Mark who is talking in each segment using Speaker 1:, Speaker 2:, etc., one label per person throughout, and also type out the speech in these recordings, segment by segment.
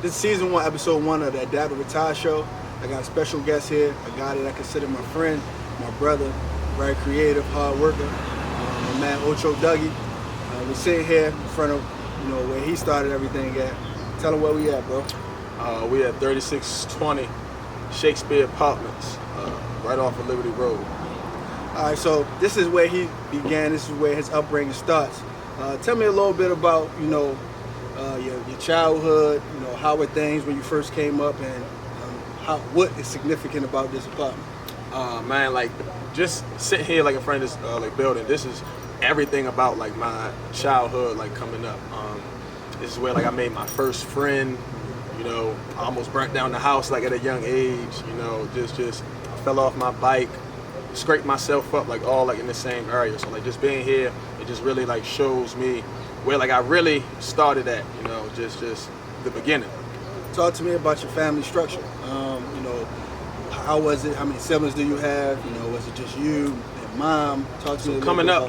Speaker 1: This is season 1, episode 1 of the Adapt or Retire show. I got a special guest here, a guy that I consider my friend, my brother, very creative, hard worker, my man Ocho Dougie. We're sitting here in front of, where he started everything at. Tell him where we at, bro.
Speaker 2: We at 3620 Shakespeare Apartments, right off of Liberty Road.
Speaker 1: All right, so this is where he began. This is where his upbringing starts. Tell me a little bit about, your childhood. How were things when you first came up, and what is significant about this apartment?
Speaker 2: Man, like just sitting here like in front of this building. This is everything about like my childhood, like coming up. This is where like I made my first friend. I almost burnt down the house like at a young age. Just I fell off my bike, scraped myself up like all like in the same area. So like just being here, it just really like shows me where like I really started at. Just the beginning.
Speaker 1: Talk to me about your family structure. How was it? How many siblings do you have? Was it just you and mom? Talk to me.
Speaker 2: Coming up,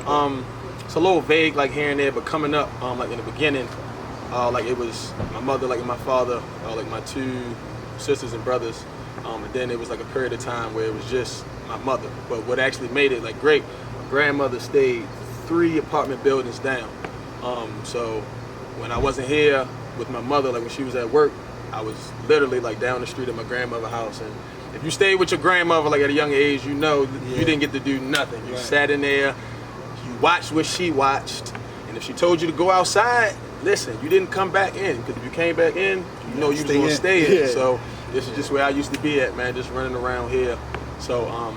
Speaker 2: it's a little vague like here and there, but coming up, like in the beginning, like it was my mother, like my father, like my 2 sisters and brothers, and then it was like a period of time where it was just my mother. But what actually made it like great, my grandmother stayed 3 apartment buildings down. So when I wasn't here with my mother, like when she was at work, I was literally like down the street at my grandmother's house. And if you stayed with your grandmother like at a young age, you didn't get to do nothing. You sat in there, you watched what she watched, and if she told you to go outside, listen, you didn't come back in, because if you came back in, you was gonna stay in.
Speaker 1: Yeah.
Speaker 2: So this is just where I used to be at, man, just running around here. So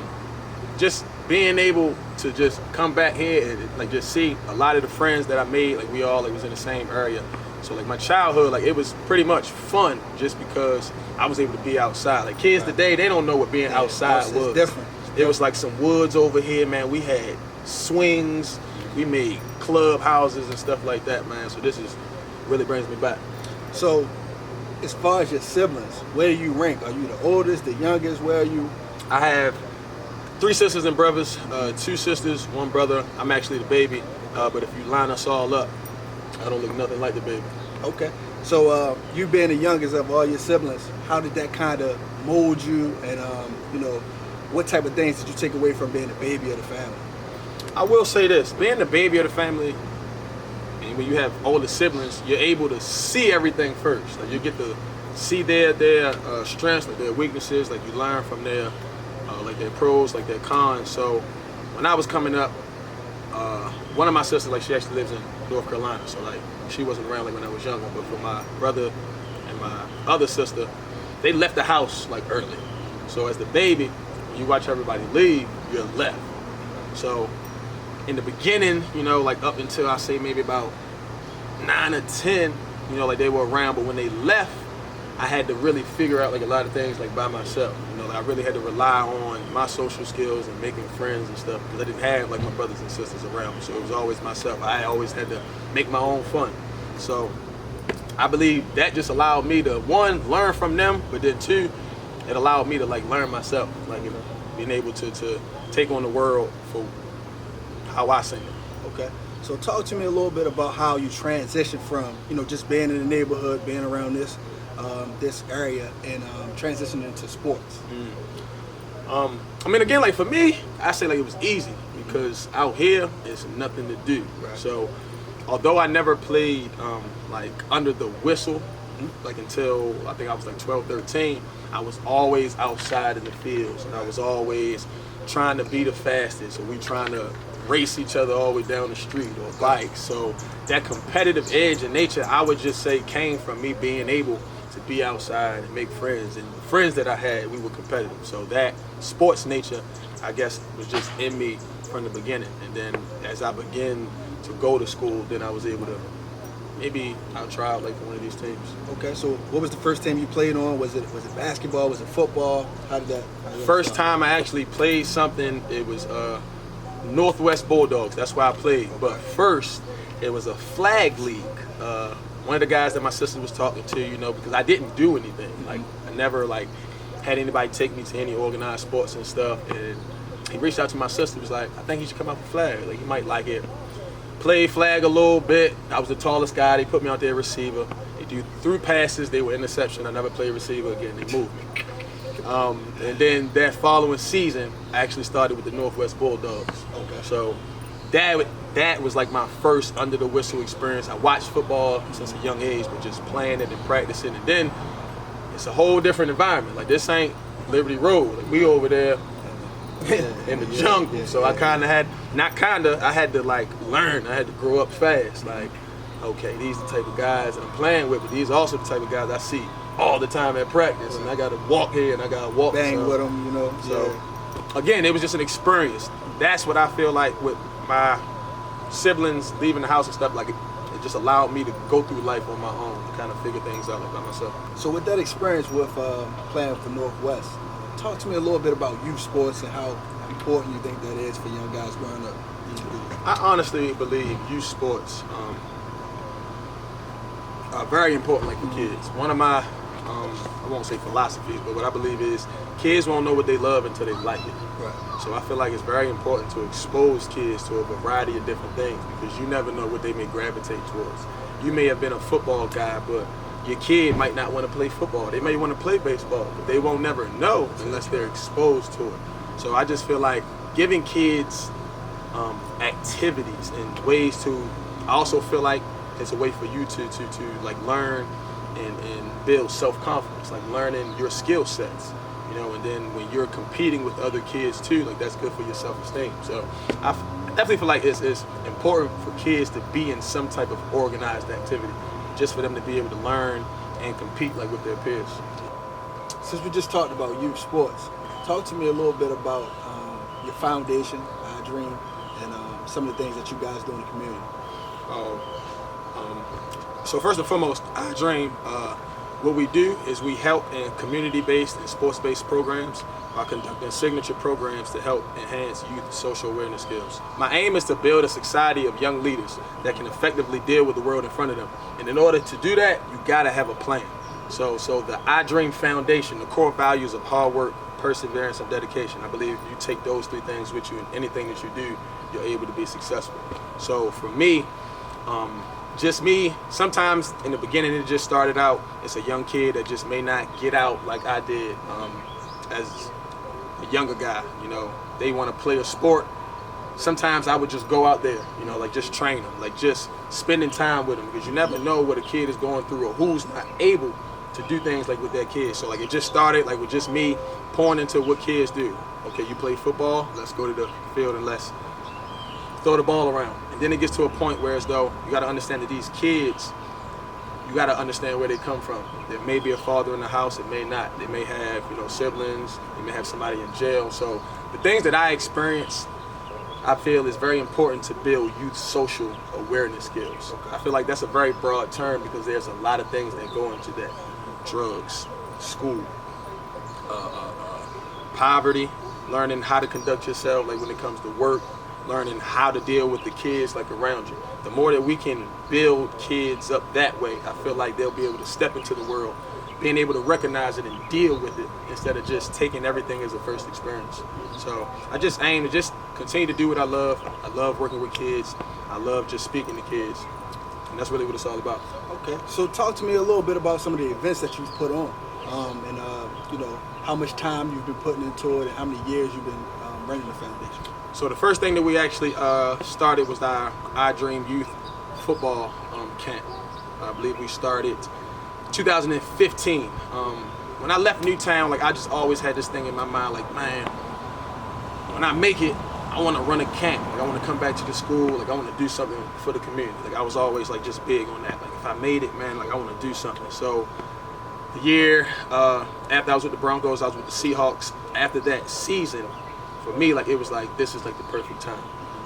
Speaker 2: just being able to just come back here and like just see a lot of the friends that I made, like we all like was in the same area. So like my childhood, like it was pretty much fun just because I was able to be outside. Like kids today, they don't know what being outside was.
Speaker 1: It's different.
Speaker 2: It was like some woods over here, man. We had swings, we made club houses and stuff like that, man. So this is really brings me back.
Speaker 1: So as far as your siblings, where do you rank? Are you the oldest, the youngest? Where are you?
Speaker 2: I have 3 sisters and brothers, 2 sisters, 1 brother. I'm actually the baby, but if you line us all up, I don't look nothing like the baby.
Speaker 1: Okay. So you being the youngest of all your siblings, how did that kind of mold you, and what type of things did you take away from being the baby of the family?
Speaker 2: I will say this, being the baby of the family, and when you have older siblings, you're able to see everything first. Like you get to see their strengths, like their weaknesses, like you learn from their like their pros, like their cons. So when I was coming up, one of my sisters, like she actually lives in North Carolina, so like she wasn't around like when I was younger. But for my brother and my other sister, they left the house like early. So as the baby, when you watch everybody leave, you're left. So in the beginning, like up until I say maybe about 9 or 10, like they were around. But when they left, I had to really figure out like a lot of things like by myself. Like I really had to rely on my social skills and making friends and stuff, because I didn't have like my brothers and sisters around me. So it was always myself. I always had to make my own fun. So I believe that just allowed me to, 1, learn from them, but then 2, it allowed me to like learn myself, like being able to take on the world for how I see it.
Speaker 1: Okay. So talk to me a little bit about how you transitioned from just being in the neighborhood, being around this area, and transitioning into sports.
Speaker 2: I mean, again, like for me, I say like it was easy because out here is nothing to do.
Speaker 1: Right.
Speaker 2: So although I never played like under the whistle, like until I think I was like 12, 13, I was always outside in the fields, and I was always trying to be the fastest, or we trying to race each other all the way down the street or bike. So that competitive edge in nature, I would just say, came from me being able to be outside and make friends, and the friends that I had, we were competitive. So that sports nature, I guess, was just in me from the beginning. And then as I began to go to school, then I was able to maybe I'll try out like for one of these teams.
Speaker 1: Okay, so what was the first team you played on? Was it basketball? Was it football? How did that
Speaker 2: First time I actually played something, it was Northwest Bulldogs. That's why I played.
Speaker 1: Okay.
Speaker 2: But first, it was a flag league. One of the guys that my sister was talking to, because I didn't do anything. Like I never had anybody take me to any organized sports and stuff. And he reached out to my sister. Was like, I think he should come out for flag. Like, you might like it. Played flag a little bit. I was the tallest guy. They put me out there receiver. They threw passes, they were interception. I never played receiver again. They moved me. And then that following season, I actually started with the Northwest Bulldogs.
Speaker 1: Okay.
Speaker 2: So that was like my first under the whistle experience. I watched football since a young age, but just playing it and practicing. And then it's a whole different environment. Like this ain't Liberty Road. Like we over there in the jungle. So I kind of had, I had to like learn. I had to grow up fast. Like, okay, these are the type of guys that I'm playing with, but these are also the type of guys I see all the time at practice. And I got to walk here and I got to walk.
Speaker 1: Bang with them, you know.
Speaker 2: So again, it was just an experience. That's what I feel like with my siblings leaving the house and stuff. Like it just allowed me to go through life on my own, to kind of figure things out like by myself.
Speaker 1: So with that experience with playing for Northwest, talk to me a little bit about youth sports and how important you think that is for young guys growing up.
Speaker 2: I honestly believe youth sports are very important, like for kids. One of my, I won't say philosophies, but what I believe is kids won't know what they love until they like it.
Speaker 1: Right.
Speaker 2: So I feel like it's very important to expose kids to a variety of different things, because you never know what they may gravitate towards. You may have been a football guy, but your kid might not want to play football. They may want to play baseball, but they won't never know unless they're exposed to it. So I just feel like giving kids activities and ways to, I also feel like it's a way for you to like learn and build self-confidence, like learning your skill sets, you know, and then when you're competing with other kids too, like that's good for your self-esteem. So I definitely feel like it's important for kids to be in some type of organized activity, just for them to be able to learn and compete like with their peers.
Speaker 1: Since we just talked about youth sports, talk to me a little bit about your foundation, I Dream, and some of the things that you guys do in the community.
Speaker 2: So first and foremost, I Dream, what we do is we help in community-based and sports-based programs by conducting signature programs to help enhance youth social awareness skills. My aim is to build a society of young leaders that can effectively deal with the world in front of them. And in order to do that, you gotta have a plan. So the I Dream Foundation, the core values of hard work, perseverance, and dedication. I believe if you take those three things with you in anything that you do, you're able to be successful. So for me, just me, sometimes in the beginning it just started out as a young kid that just may not get out like I did as a younger guy. You know, they want to play a sport. Sometimes I would just go out there, you know, like just train them, like just spending time with them, because you never know what a kid is going through or who's not able to do things like with their kids. So like it just started like with just me pouring into what kids do. Okay, you play football, let's go to the field and let's throw the ball around. And then it gets to a point where as though you got to understand that these kids, you got to understand where they come from. There may be a father in the house, it may not. They may have, you know, siblings, they may have somebody in jail. So the things that I experienced, I feel is very important to build youth social awareness skills. I feel like that's a very broad term because there's a lot of things that go into that. Drugs, school, poverty, learning how to conduct yourself, like when it comes to work, learning how to deal with the kids like around you. The more that we can build kids up that way, I feel like they'll be able to step into the world, being able to recognize it and deal with it instead of just taking everything as a first experience. So I just aim to just continue to do what I love. I love working with kids. I love just speaking to kids. And that's really what it's all about.
Speaker 1: Okay, so talk to me a little bit about some of the events that you've put on, and you know, how much time you've been putting into it and how many years you've been running the foundation.
Speaker 2: So the first thing that we actually started was our I Dream Youth Football camp. I believe we started 2015. When I left Newtown, like I just always had this thing in my mind, like, man, when I make it, I want to run a camp. Like I want to come back to the school. Like I want to do something for the community. Like I was always like just big on that. Like if I made it, man, like I want to do something. So the year after I was with the Broncos, I was with the Seahawks. After that season, for me, like it was like this is like the perfect time,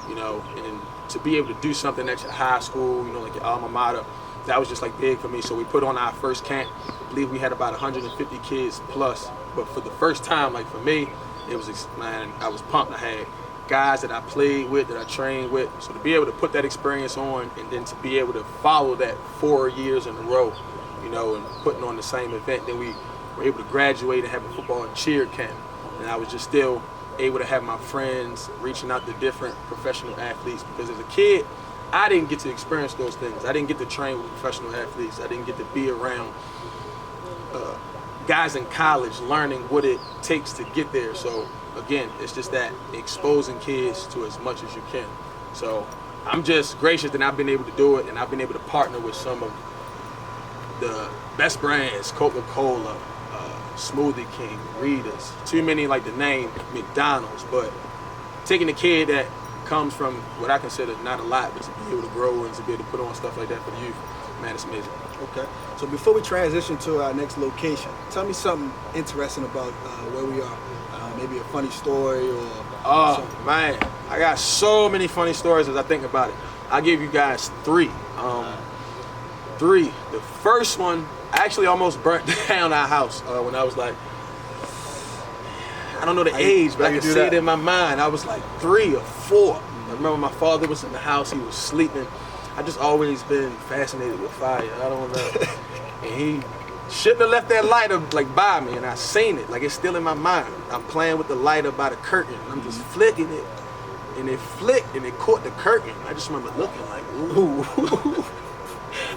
Speaker 2: you know. And to be able to do something at your high school, you know, like your alma mater, that was just like big for me. So we put on our first camp. I believe we had about 150 kids plus. But for the first time, like for me, it was, man, I was pumped. I had guys that I played with, that I trained with. So to be able to put that experience on and then to be able to follow that 4 years in a row, you know, and putting on the same event, then we were able to graduate and have a football and cheer camp. And I was just still able to have my friends reaching out to different professional athletes, because as a kid, I didn't get to experience those things. I didn't get to train with professional athletes. I didn't get to be around guys in college learning what it takes to get there. So again, it's just that exposing kids to as much as you can. So I'm just gracious that I've been able to do it, and I've been able to partner with some of the best brands, Coca-Cola, Smoothie King, Rita's, too many like the name, McDonald's, but taking a kid that comes from what I consider not a lot, but to be able to grow and to be able to put on stuff like that for the youth, man, it's amazing.
Speaker 1: Okay. So before we transition to our next location, tell me something interesting about where we are. Maybe a funny story or something.
Speaker 2: Man, I got so many funny stories as I think about it. I'll give you guys three. The first one, I actually almost burnt down our house when I was like, I don't know the age, but I can see it in my mind. I was like 3 or 4. I remember my father was in the house, he was sleeping. I just always been fascinated with fire. I don't know. And he shouldn't have left that lighter like by me, and I seen it, like it's still in my mind. I'm playing with the lighter by the curtain, and I'm just flicking it, and it flicked, and it caught the curtain. I just remember looking like, ooh.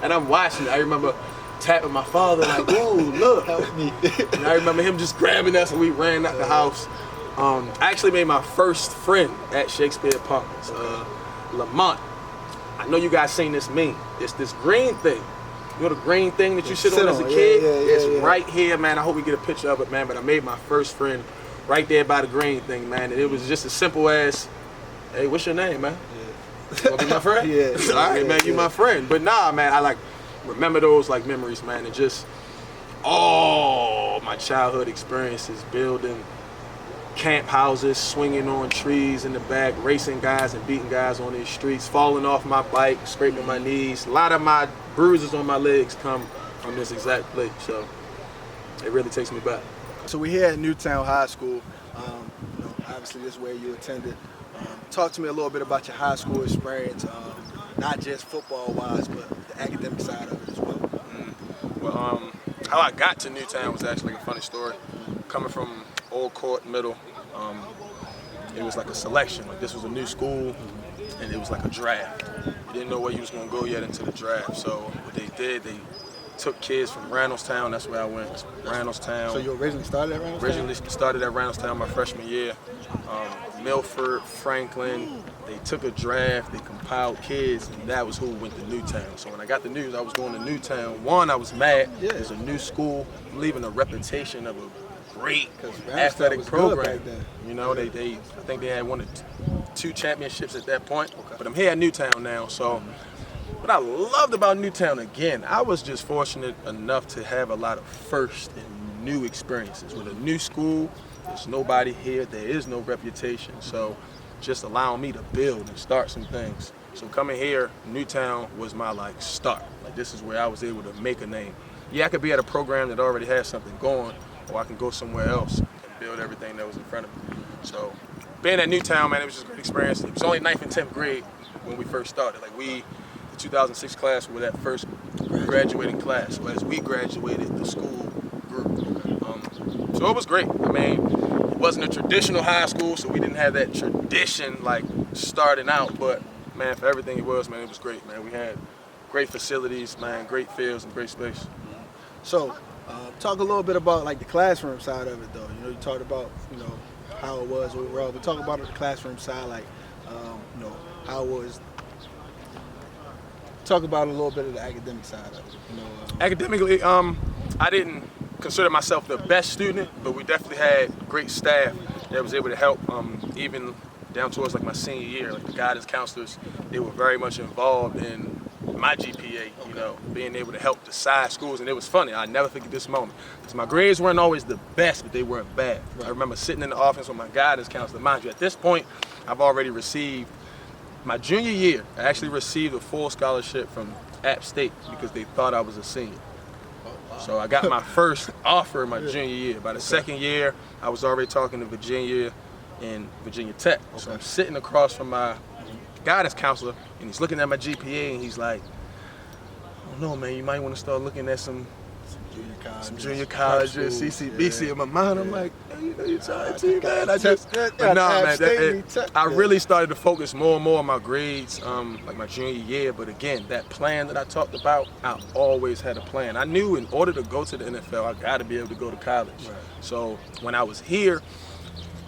Speaker 2: And I'm watching it. I remember tapping my father like, ooh, look.
Speaker 1: Help me.
Speaker 2: And I remember him just grabbing us, and we ran out the house. I actually made my first friend at Shakespeare Apartments, Lamont. I know you guys seen this meme. It's this green thing. You know the green thing that you sit on as a kid? It's right here, man. I hope we get a picture of it, man. But I made my first friend right there by the green thing, man. And it was just as simple as, hey, what's your name, man? You wanna be my friend? All right, man, you my friend. But nah, man, I like remember those like memories, man, and just all my childhood experiences, building camp houses, swinging on trees in the back, racing guys and beating guys on these streets, falling off my bike, scraping my knees. A lot of my bruises on my legs come from this exact place, so it really takes me back.
Speaker 1: So we're here at Newtown High School. Obviously this is where you attended. Talk to me a little bit about your high school experience, not just football-wise, but the academic side of it as well.
Speaker 2: Well, how I got to Newtown was actually a funny story. Coming from Old Court Middle, it was like a selection. Like this was a new school, and it was like a draft. You didn't know where you was gonna go yet into the draft. So what they did, they took kids from Randallstown. That's where I went. Randallstown.
Speaker 1: So you originally started at Randallstown?
Speaker 2: Originally started at Randallstown my freshman year. Milford, Franklin, they took a draft, they compiled kids, and that was who went to Newtown. So when I got the news I was going to Newtown, one, I was mad. It was a new school. I'm leaving a reputation of a great athletic program. You know, I think they had won 2 championships at that point. But I'm here at Newtown now, so what I loved about Newtown, again, I was just fortunate enough to have a lot of first and new experiences. With a new school, there's nobody here, there is no reputation, so just allowing me to build and start some things. So coming here, Newtown was my like start. Like this is where I was able to make a name. Yeah, I could be at a program that already has something going, or I can go somewhere else and build everything that was in front of me. So being at Newtown, man, it was just a great experience. It was only 9th and 10th grade when we first started. Like the 2006 class were that first graduating class. So as we graduated, the school grew. So it was great. I mean, it wasn't a traditional high school, so we didn't have that tradition like starting out, but man, for everything it was, man, it was great, man. We had great facilities, man, great fields and great space.
Speaker 1: So talk a little bit about like the classroom side of it though. You know, you talked about, how it was overall, but talk about the classroom side, like, how it was. Talk about a little bit of the academic side of it.
Speaker 2: Academically, I didn't consider myself the best student, but we definitely had great staff that was able to help, even down towards like my senior year. Like the guidance counselors, they were very much involved in my GPA, being able to help decide schools. And it was funny, I never forget this moment, because my grades weren't always the best, but they weren't bad. Right. I remember sitting in the office with my guidance counselor. Mind you, at this point, I've already received, my junior year, I actually received a full scholarship from App State because they thought I was a senior. So I got my first offer in my junior year. By the second year, I was already talking to Virginia and Virginia Tech. So I'm sitting across from my guidance counselor, and he's looking at my GPA, and he's like, I don't know, man, you might want to start looking at some junior colleges, CCBC. In my mind, I'm like, you're trying to, man. I really started to focus more and more on my grades, like my junior year. But again, that plan that I talked about, I always had a plan. I knew in order to go to the NFL, I got to be able to go to college. Right. So when I was here,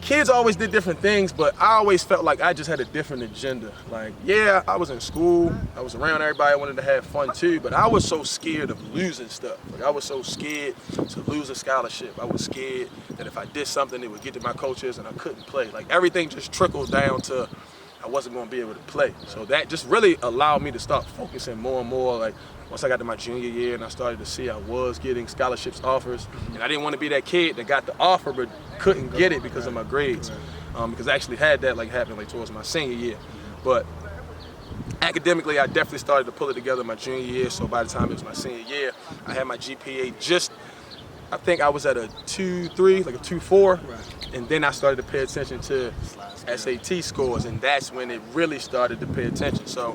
Speaker 2: kids always did different things, but I always felt like I just had a different agenda. Like, yeah, I was in school, I was around everybody, I wanted to have fun too, but I was so scared of losing stuff. Like, I was so scared to lose a scholarship. I was scared that if I did something, it would get to my coaches and I couldn't play. Like, everything just trickled down to I wasn't going to be able to play. So that just really allowed me to start focusing more and more. Like, once I got to my junior year and I started to see I was getting scholarships offers, and I didn't want to be that kid that got the offer but couldn't get it because of my grades. Because I actually had that happen towards my senior year. But academically, I definitely started to pull it together my junior year. So by the time it was my senior year, I had my GPA I think I was at a 2.3, like a 2.4. And then I started to pay attention to SAT scores, and that's when it really started to pay attention. So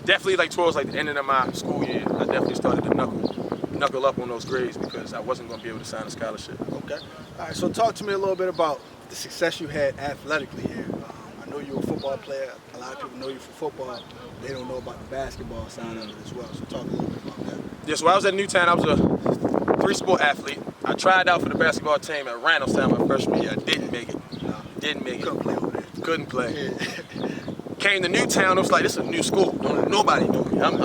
Speaker 2: definitely towards the end of my school year, I definitely started to knuckle up on those grades because I wasn't going to be able to sign a scholarship.
Speaker 1: Okay. All right, so talk to me a little bit about the success you had athletically here. I know you're a football player. A lot of people know you for football. They don't know about the basketball side of it as well. So talk a little bit about that.
Speaker 2: Yeah, so when I was at Newtown, I was a 3-sport athlete. I tried out for the basketball team at Randallstown my freshman year. I didn't make it.
Speaker 1: Couldn't play over there.
Speaker 2: Couldn't play. Yeah. Came to Newtown, it was like, this is a new school. Nobody knew me. I'm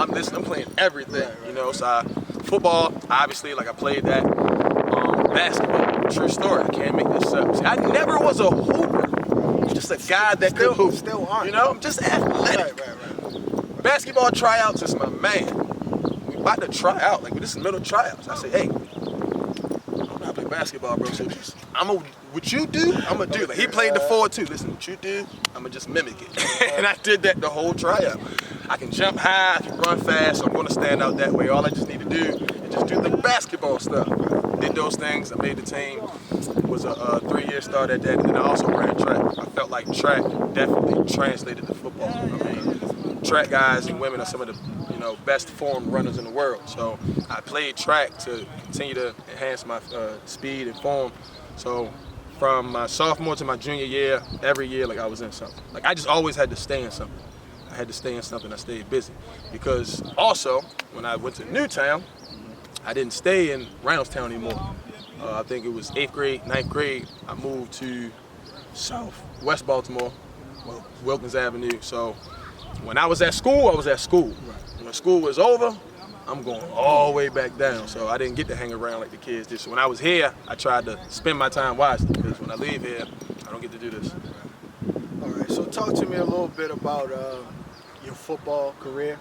Speaker 2: playing everything, you know. So football, obviously, I played that. Basketball, true story. I can't make this up. See, I never was a hooper. Just a guy that could hoop.
Speaker 1: Still aren't.
Speaker 2: You know, I'm just athletic.
Speaker 1: Right.
Speaker 2: Basketball tryouts is my man. We about to try out. This is middle tryouts. I say, hey, I play basketball, bro. So what you do, I'm gonna do. He played the 4 too. Listen, what you do, I'm gonna just mimic it. And I did that the whole tryout. I can jump high, I can run fast, so I'm gonna stand out that way. All I just need to do is just do the basketball stuff. Did those things, I made the team. Was a 3-year start at that, and then I also ran track. I felt like track definitely translated to football. I mean, track guys and women are some of the best formed runners in the world. So I played track to continue to enhance my speed and form. So from my sophomore to my junior year, every year I was in something. I just always had to stay in something. I had to stay in something. I stayed busy because also when I went to Newtown, I didn't stay in Randallstown anymore. I think it was 8th grade, 9th grade. I moved to West Baltimore, Wilkins Avenue. So when I was at school, I was at school. When school was over, I'm going all the way back down. So I didn't get to hang around like the kids did. So when I was here, I tried to spend my time wisely because when I leave here, I don't get to do this.
Speaker 1: All right, so talk to me a little bit about your football career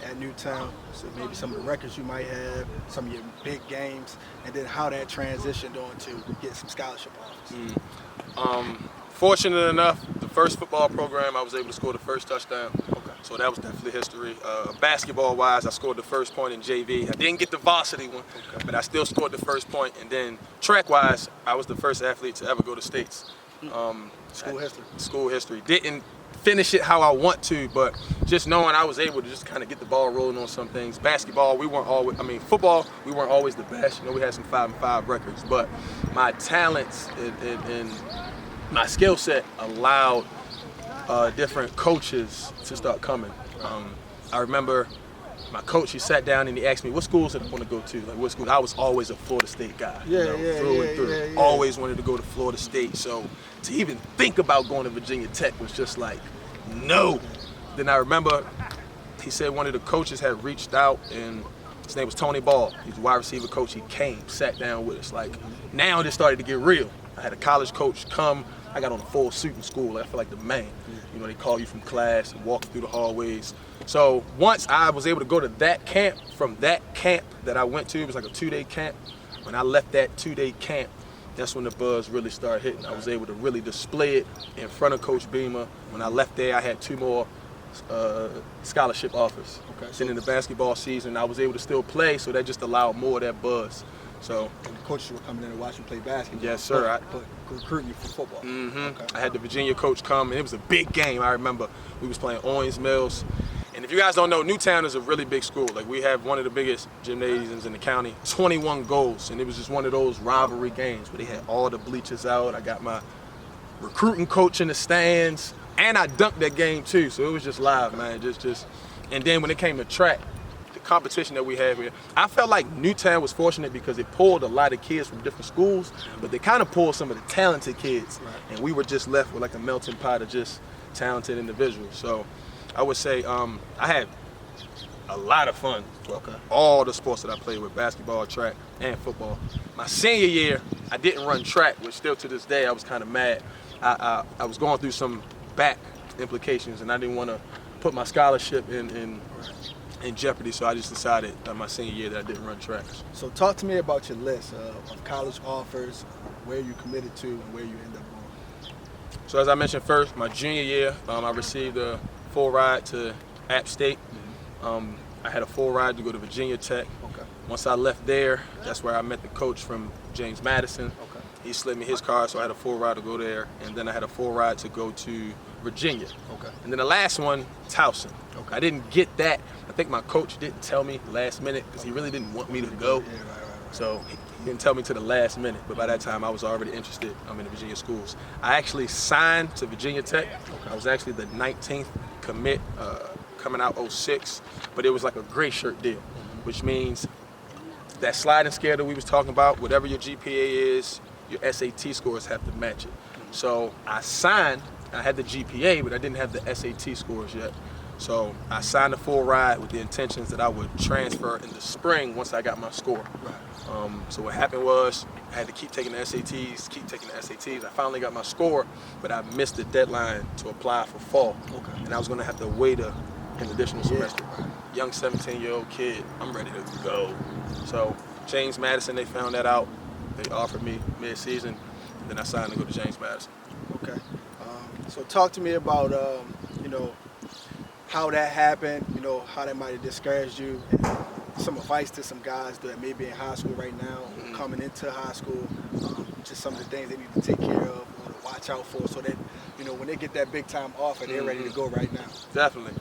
Speaker 1: at Newtown. So maybe some of the records you might have, some of your big games, and then how that transitioned on to get some scholarship offers.
Speaker 2: Fortunate enough, the first football program, I was able to score the first touchdown. Okay. So that was definitely history. Basketball-wise, I scored the first point in JV. I didn't get the varsity one, but I still scored the first point. And then track-wise, I was the first athlete to ever go to states. School history. Didn't finish it how I want to, but just knowing I was able to just kind of get the ball rolling on some things. Basketball, football, we weren't always the best. We had some 5-5 records, but my talents and my skill set allowed different coaches to start coming. I remember my coach, he sat down and he asked me, what schools did I want to go to? What school? I was always a Florida State guy. Through and through. Always wanted to go to Florida State. So to even think about going to Virginia Tech was just no. Then I remember he said one of the coaches had reached out, and his name was Tony Ball. He's a wide receiver coach. He came, sat down with us. Now it started to get real. I had a college coach come. I got on a full suit in school. I feel like the man. They call you from class and walk through the hallways. So once I was able to go to that camp, from that camp that I went to, it was like a 2-day camp. When I left that 2-day camp, that's when the buzz really started hitting. I was able to really display it in front of Coach Beamer. When I left there, I had 2 more scholarship offers. Then in the basketball season, I was able to still play, so that just allowed more of that buzz. So
Speaker 1: and the coaches were coming in to watch you play basketball.
Speaker 2: Yes, sir.
Speaker 1: But recruiting you for football.
Speaker 2: I had the Virginia coach come, and it was a big game. I remember we was playing Owings Mills, And if you guys don't know, Newtown is a really big school. Like, we have one of the biggest gymnasiums in the county, 21 goals. And it was just one of those rivalry games where they had all the bleachers out. I got my recruiting coach in the stands, and I dunked that game too. So it was just live, man. And then when it came to track, the competition that we have here, I felt like Newtown was fortunate because it pulled a lot of kids from different schools, but they kind of pulled some of the talented kids. And we were just left with like a melting pot of just talented individuals. So I would say I had a lot of fun. All the sports that I played with, basketball, track, and football. My senior year, I didn't run track, which still to this day I was kind of mad. I was going through some back implications, and I didn't want to put my scholarship in jeopardy, so I just decided my senior year that I didn't run track.
Speaker 1: So talk to me about your list of college offers, where you committed to, and where you end up going.
Speaker 2: So as I mentioned first, my junior year, I received a full ride to App State. I had a full ride to go to Virginia Tech. Once I left there, that's where I met the coach from James Madison. He slid me his car, so I had a full ride to go there, and then I had a full ride to go to Virginia. And then the last one, Towson. I didn't get that. I think my coach didn't tell me last minute because he really didn't want me to go. So he didn't tell me to the last minute, but by that time I was already interested in the Virginia schools. I actually signed to Virginia Tech. I was actually the 19th commit coming out 06, but it was like a gray shirt deal, which means that sliding scale that we was talking about, whatever your GPA is, your SAT scores have to match it. So I signed, I had the GPA, but I didn't have the SAT scores yet. So I signed a full ride with the intentions that I would transfer in the spring once I got my score. So what happened was I had to keep taking the SATs, I finally got my score, but I missed the deadline to apply for fall. And I was gonna have to wait an additional semester. Young 17-year-old kid, I'm ready to go. So James Madison, they found that out. They offered me mid-season, and then I signed to go to James Madison.
Speaker 1: So talk to me about, how that happened, how that might have discouraged you, and some advice to some guys that may be in high school right now, coming into high school, just some of the things they need to take care of or to watch out for so that, when they get that big time offer, they're ready to go right now.
Speaker 2: Definitely.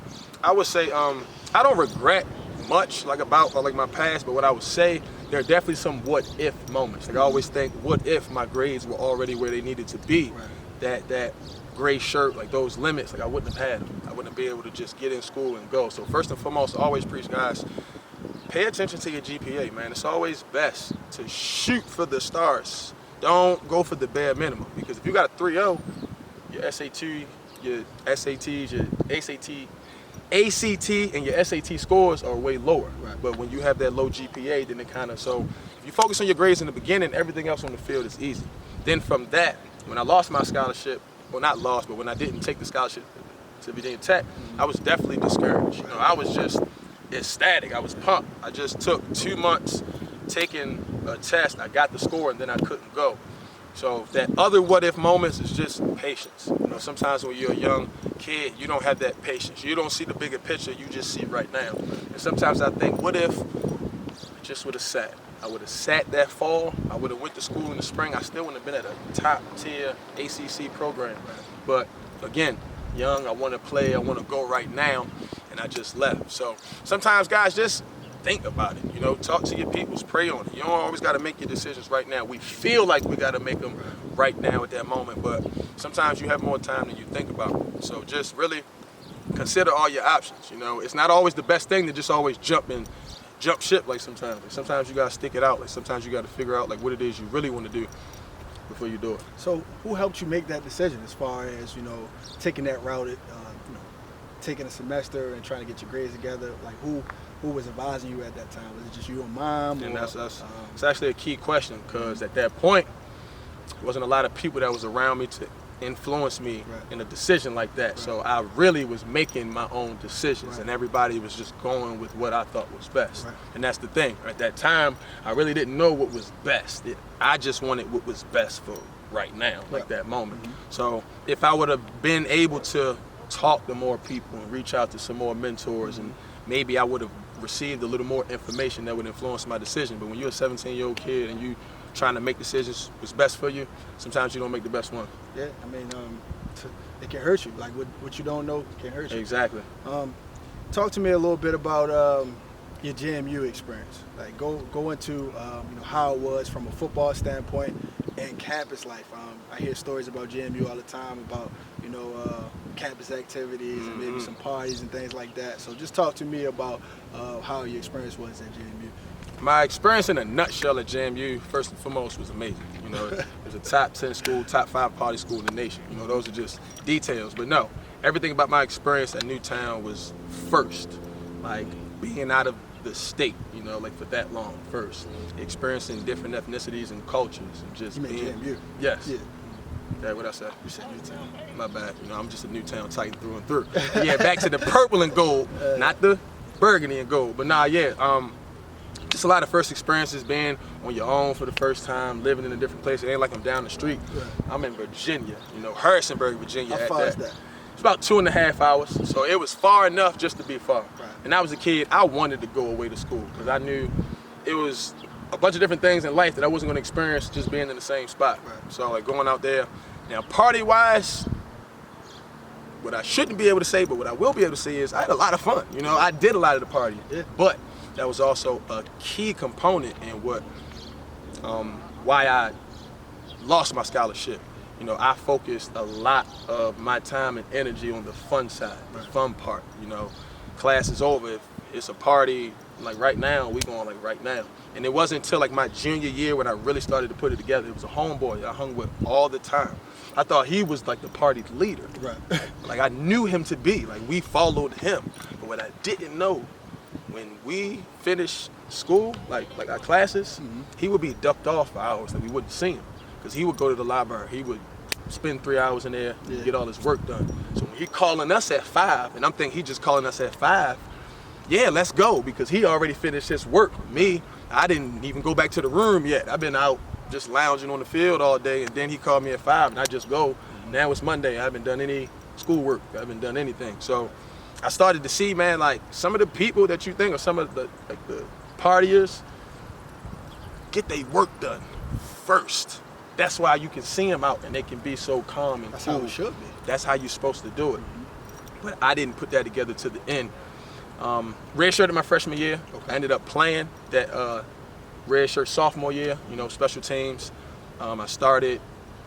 Speaker 2: I would say I don't regret much about my past, but what I would say, there are definitely some what if moments. Like I always think, what if my grades were already where they needed to be? That gray shirt, like those limits, I wouldn't have had them. I wouldn't be able to just get in school and go. So first and foremost, I always preach, guys, pay attention to your GPA, man. It's always best to shoot for the stars. Don't go for the bare minimum, because if you got a 3.0, your SAT, your SATs, your ACT, and your SAT scores are way lower. But when you have that low GPA, then it so if you focus on your grades in the beginning, everything else on the field is easy. Then from that, when I lost my scholarship, well, not lost, but when I didn't take the scholarship to Virginia Tech, I was definitely discouraged. I was just ecstatic. I was pumped. I just took 2 months taking a test. I got the score, and then I couldn't go. So that other what if moments is just patience. Sometimes when you're a young kid, you don't have that patience. You don't see the bigger picture, you just see right now. And sometimes I think, what if I just would have sat? I would have sat that fall. I would have went to school in the spring. I still wouldn't have been at a top tier ACC program. But again, young, I want to play, I want to go right now, and I just left. So sometimes, guys, just think about it. Talk to your peoples, pray on it. You don't always got to make your decisions right now. We feel like we got to make them right now at that moment, but sometimes you have more time than you think about. So just really consider all your options. It's not always the best thing to just always jump ship sometimes. Sometimes you got to stick it out. Sometimes you got to figure out what it is you really want to do before you do it.
Speaker 1: So who helped you make that decision as far as, taking that route, taking a semester and trying to get your grades together? Who was advising you at that time? Was it just you and mom?
Speaker 2: And it's actually a key question, because at that point, there wasn't a lot of people that was around me to influence me in a decision like that. So I really was making my own decisions, and everybody was just going with what I thought was best. And that's the thing. At that time, I really didn't know what was best. I just wanted what was best for right now, that moment. So if I would have been able to talk to more people and reach out to some more mentors, and maybe I would have received a little more information that would influence my decision. But when you're a 17-year-old kid and you trying to make decisions what's best for you, sometimes you don't make the best one.
Speaker 1: Yeah, it can hurt you. What you don't know can hurt you.
Speaker 2: Exactly.
Speaker 1: Talk to me a little bit about your JMU experience. Like go into how it was from a football standpoint and campus life. I hear stories about JMU all the time about campus activities and maybe some parties and things like that. So just talk to me about how your experience was at JMU.
Speaker 2: My experience in a nutshell at JMU, first and foremost, was amazing. It was a top 10 school, top 5 party school in the nation. Those are just details. But no, everything about my experience at Newtown was first. Like being out of the state, like for that long first. Experiencing different ethnicities and cultures and just
Speaker 1: You mean
Speaker 2: being.
Speaker 1: JMU?
Speaker 2: Yes.
Speaker 1: Yeah.
Speaker 2: Okay, what I said?
Speaker 1: You said Newtown.
Speaker 2: My bad. I'm just a Newtown Titan through and through. Yeah, back to the purple and gold, not the burgundy and gold. But just a lot of first experiences, being on your own for the first time, living in a different place. It ain't like I'm down the street.
Speaker 1: Right.
Speaker 2: I'm in Virginia, Harrisonburg, Virginia.
Speaker 1: How far is that?
Speaker 2: It's about 2.5 hours, so it was far enough just to be far.
Speaker 1: Right.
Speaker 2: And I was a kid, I wanted to go away to school because I knew it was a bunch of different things in life that I wasn't going to experience just being in the same spot.
Speaker 1: Right.
Speaker 2: So like going out there. Now party-wise, what I shouldn't be able to say, but what I will be able to say is I had a lot of fun. I did a lot of the partying, but that was also a key component in why I lost my scholarship. I focused a lot of my time and energy on the fun side, the fun part. Class is over. If it's a party, like right now, we going like right now. And it wasn't until like my junior year when I really started to put it together. It was a homeboy I hung with all the time. I thought he was like the party leader.
Speaker 1: Right.
Speaker 2: Like I knew him to be. Like we followed him. But what I didn't know, when we finished school, like our classes, he would be ducked off for hours that we wouldn't see him. Because he would go to the library. He would spend 3 hours in there, get all his work done. So when he calling us at 5, and I'm thinking he just calling us at 5, yeah, let's go, because he already finished his work. Me, I didn't even go back to the room yet. I've been out just lounging on the field all day, and then he called me at 5, and I just go. Now it's Monday. I haven't done any schoolwork. I haven't done anything. So I started to see, man, like some of the people that you think are some of the partiers get their work done first. That's why you can see them out and they can be so calm and
Speaker 1: That's
Speaker 2: cool.
Speaker 1: how it should be.
Speaker 2: That's how you're supposed to do it. But I didn't put that together to the end. Redshirted my freshman year.
Speaker 1: Okay.
Speaker 2: I ended up playing that redshirt sophomore year, special teams. I started,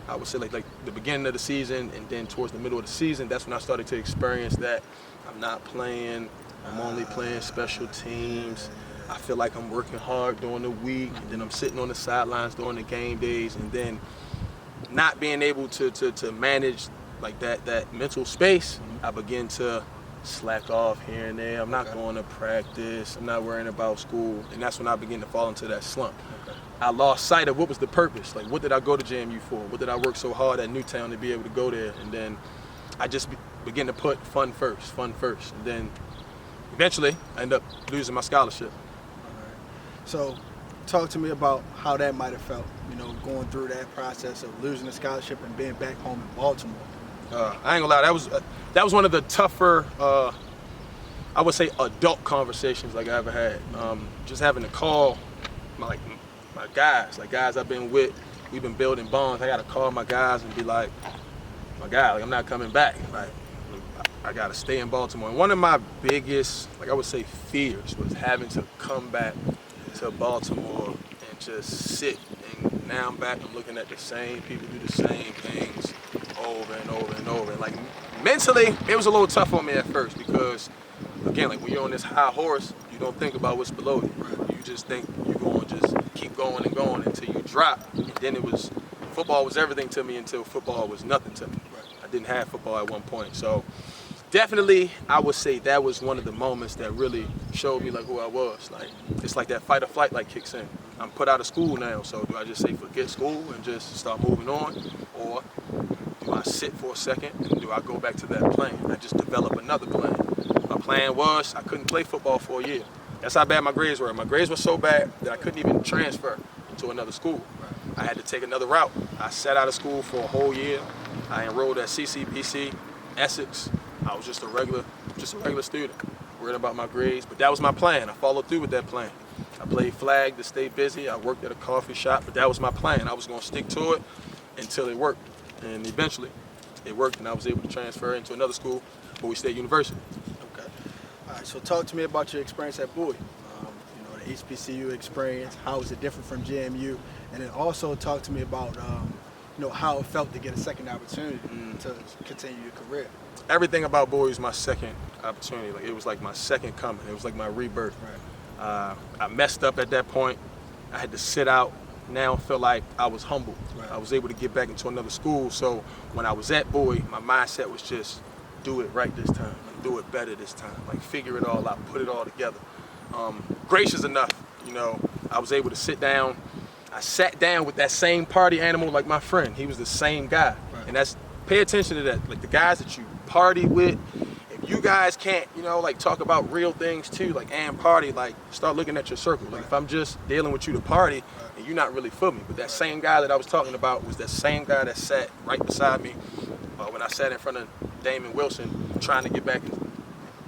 Speaker 2: I would say like the beginning of the season, and then towards the middle of the season, that's when I started to experience that I'm not playing, I'm only playing special teams. I feel like I'm working hard during the week, and then I'm sitting on the sidelines during the game days, and then not being able to manage like that mental space, I begin to slack off here and there. I'm not going to practice, I'm not worrying about school, and that's when I begin to fall into that slump. I lost sight of what was the purpose. Like, what did I go to JMU for? What did I work so hard at Newtown to be able to go there? And then I just began to put fun first. And then eventually I ended up losing my scholarship.
Speaker 1: So talk to me about how that might have felt, going through that process of losing the scholarship and being back home in Baltimore.
Speaker 2: I ain't gonna lie, that was one of the tougher, I would say, adult conversations like I ever had. Just having to call my guys I've been with, we've been building bonds. I gotta call my guys and be like, my guy, like I'm not coming back. Like I gotta stay in Baltimore. And one of my biggest, like I would say, fears was having to come back to Baltimore and just sit. And now I'm back, I'm looking at the same people do the same things over and over and over. And like mentally, it was a little tough on me at first because, again, like when you're on this high horse, you don't think about what's below you. You just think you're going to just keep going and going until you drop. And then football was everything to me until football was nothing to me. I didn't have football at one point. So definitely, I would say that was one of the moments that really showed me like who I was. Like it's like that fight or flight like kicks in. I'm put out of school now, so do I just say forget school and just start moving on, or do I sit for a second and do I go back to that plan? I just develop another plan. My plan was I couldn't play football for a year. That's how bad my grades were. My grades were so bad that I couldn't even transfer to another school. I had to take another route. I sat out of school for a whole year. I enrolled at CCBC, Essex. I was just a regular student, worried about my grades, but that was my plan. I followed through with that plan. I played flag to stay busy. I worked at a coffee shop, but that was my plan. I was going to stick to it until it worked, and eventually it worked, and I was able to transfer into another school, Bowie State University.
Speaker 1: Okay. All right, so talk to me about your experience at Bowie. The HBCU experience. How is it different from JMU? And then also talk to me about how it felt to get a second opportunity to continue your career.
Speaker 2: Everything about Bowie was my second opportunity. Like, it was like my second coming. It was like my rebirth.
Speaker 1: Right.
Speaker 2: I messed up at that point. I had to sit out. Now I feel like I was humbled.
Speaker 1: Right.
Speaker 2: I was able to get back into another school. So when I was at Bowie, my mindset was just do it right this time. Like, do it better this time. Like, figure it all out, put it all together. Gracious enough, I was able to sit down. I sat down with that same party animal like my friend. He was the same guy.
Speaker 1: Right.
Speaker 2: And that's, pay attention to that. Like, the guys that you party with, if you guys can't, talk about real things too, like, and party, like, start looking at your circle. Like, if I'm just dealing with you to party, and you're not really for me. But that same guy that I was talking about was that same guy that sat right beside me when I sat in front of Damon Wilson trying to get back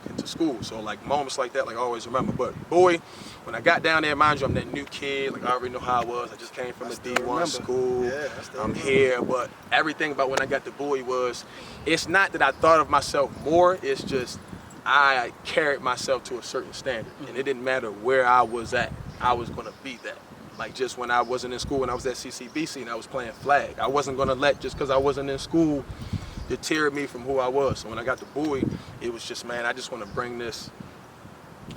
Speaker 2: into school. So, like, moments like that, like, I always remember. But Bowie, when I got down there, mind you, I'm that new kid. Like, I already know how I was. I just came from the D1 school.
Speaker 1: Yeah,
Speaker 2: I'm here. But everything about when I got to Bowie was, it's not that I thought of myself more. It's just I carried myself to a certain standard. And it didn't matter where I was at. I was going to be that. Like, just when I wasn't in school, when I was at CCBC and I was playing flag, I wasn't going to let, just because I wasn't in school, deter me from who I was. So when I got to Bowie, it was just, man, I just want to bring this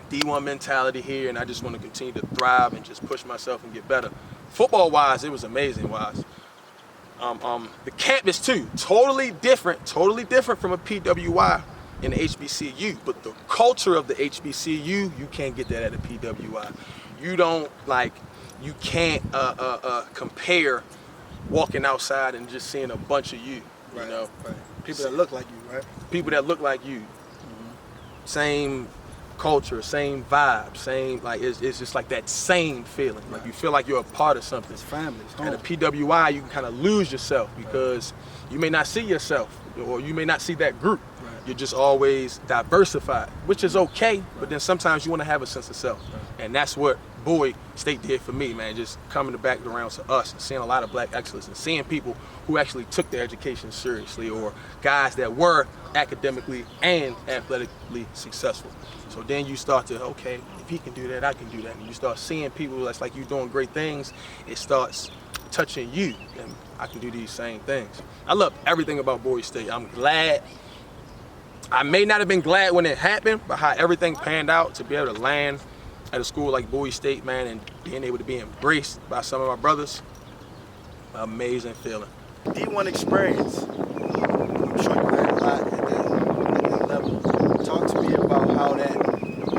Speaker 2: D1 mentality here, and I just want to continue to thrive and just push myself and get better. Football-wise, it was amazing-wise. The campus, too, totally different from a PWI in the HBCU. But the culture of the HBCU, you can't get that at a PWI. You can't compare walking outside and just seeing a bunch of you.
Speaker 1: Right. People that look like you, right?
Speaker 2: People that look like you. Mm-hmm. Same culture, same vibe, same, like, it's just like that same feeling. Right. Like, you feel like you're a part of something.
Speaker 1: It's family, it's home.
Speaker 2: And a PWI, you can kind of lose yourself because you may not see yourself or you may not see that group. Right. You're just always diversified, which is okay, but then sometimes you want to have a sense of self. Right. And that's what Bowie State did for me, man, just coming back around to us and seeing a lot of black excellence and seeing people who actually took their education seriously, or guys that were academically and athletically successful. So then you start to, okay, if he can do that, I can do that. And you start seeing people that's like you doing great things, it starts touching you, and I can do these same things. I love everything about Bowie State. I'm glad. I may not have been glad when it happened, but how everything panned out to be able to land at a school like Bowie State, man, and being able to be embraced by some of my brothers, amazing feeling.
Speaker 1: D1 experience, I'm sure you learned a lot at that level. Talk to me about how that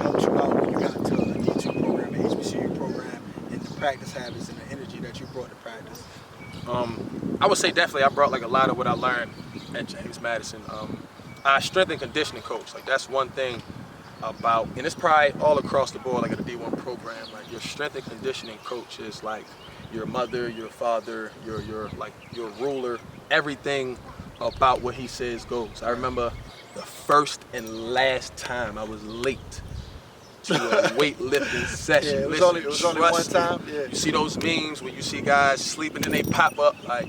Speaker 1: helped you out when you got to a D2 program, an HBCU program, and the practice habits and the energy that you brought to practice.
Speaker 2: I would say definitely I brought like a lot of what I learned at James Madison. Our strength and conditioning coach, like, that's one thing about, and it's probably all across the board, like at a D1 program, like, your strength and conditioning coach is like your mother, your father, your ruler. Everything about what he says goes. I remember the first and last time I was late to a weightlifting session.
Speaker 1: Yeah, it was only one time. Yeah.
Speaker 2: You see those memes when you see guys sleeping and they pop up, like,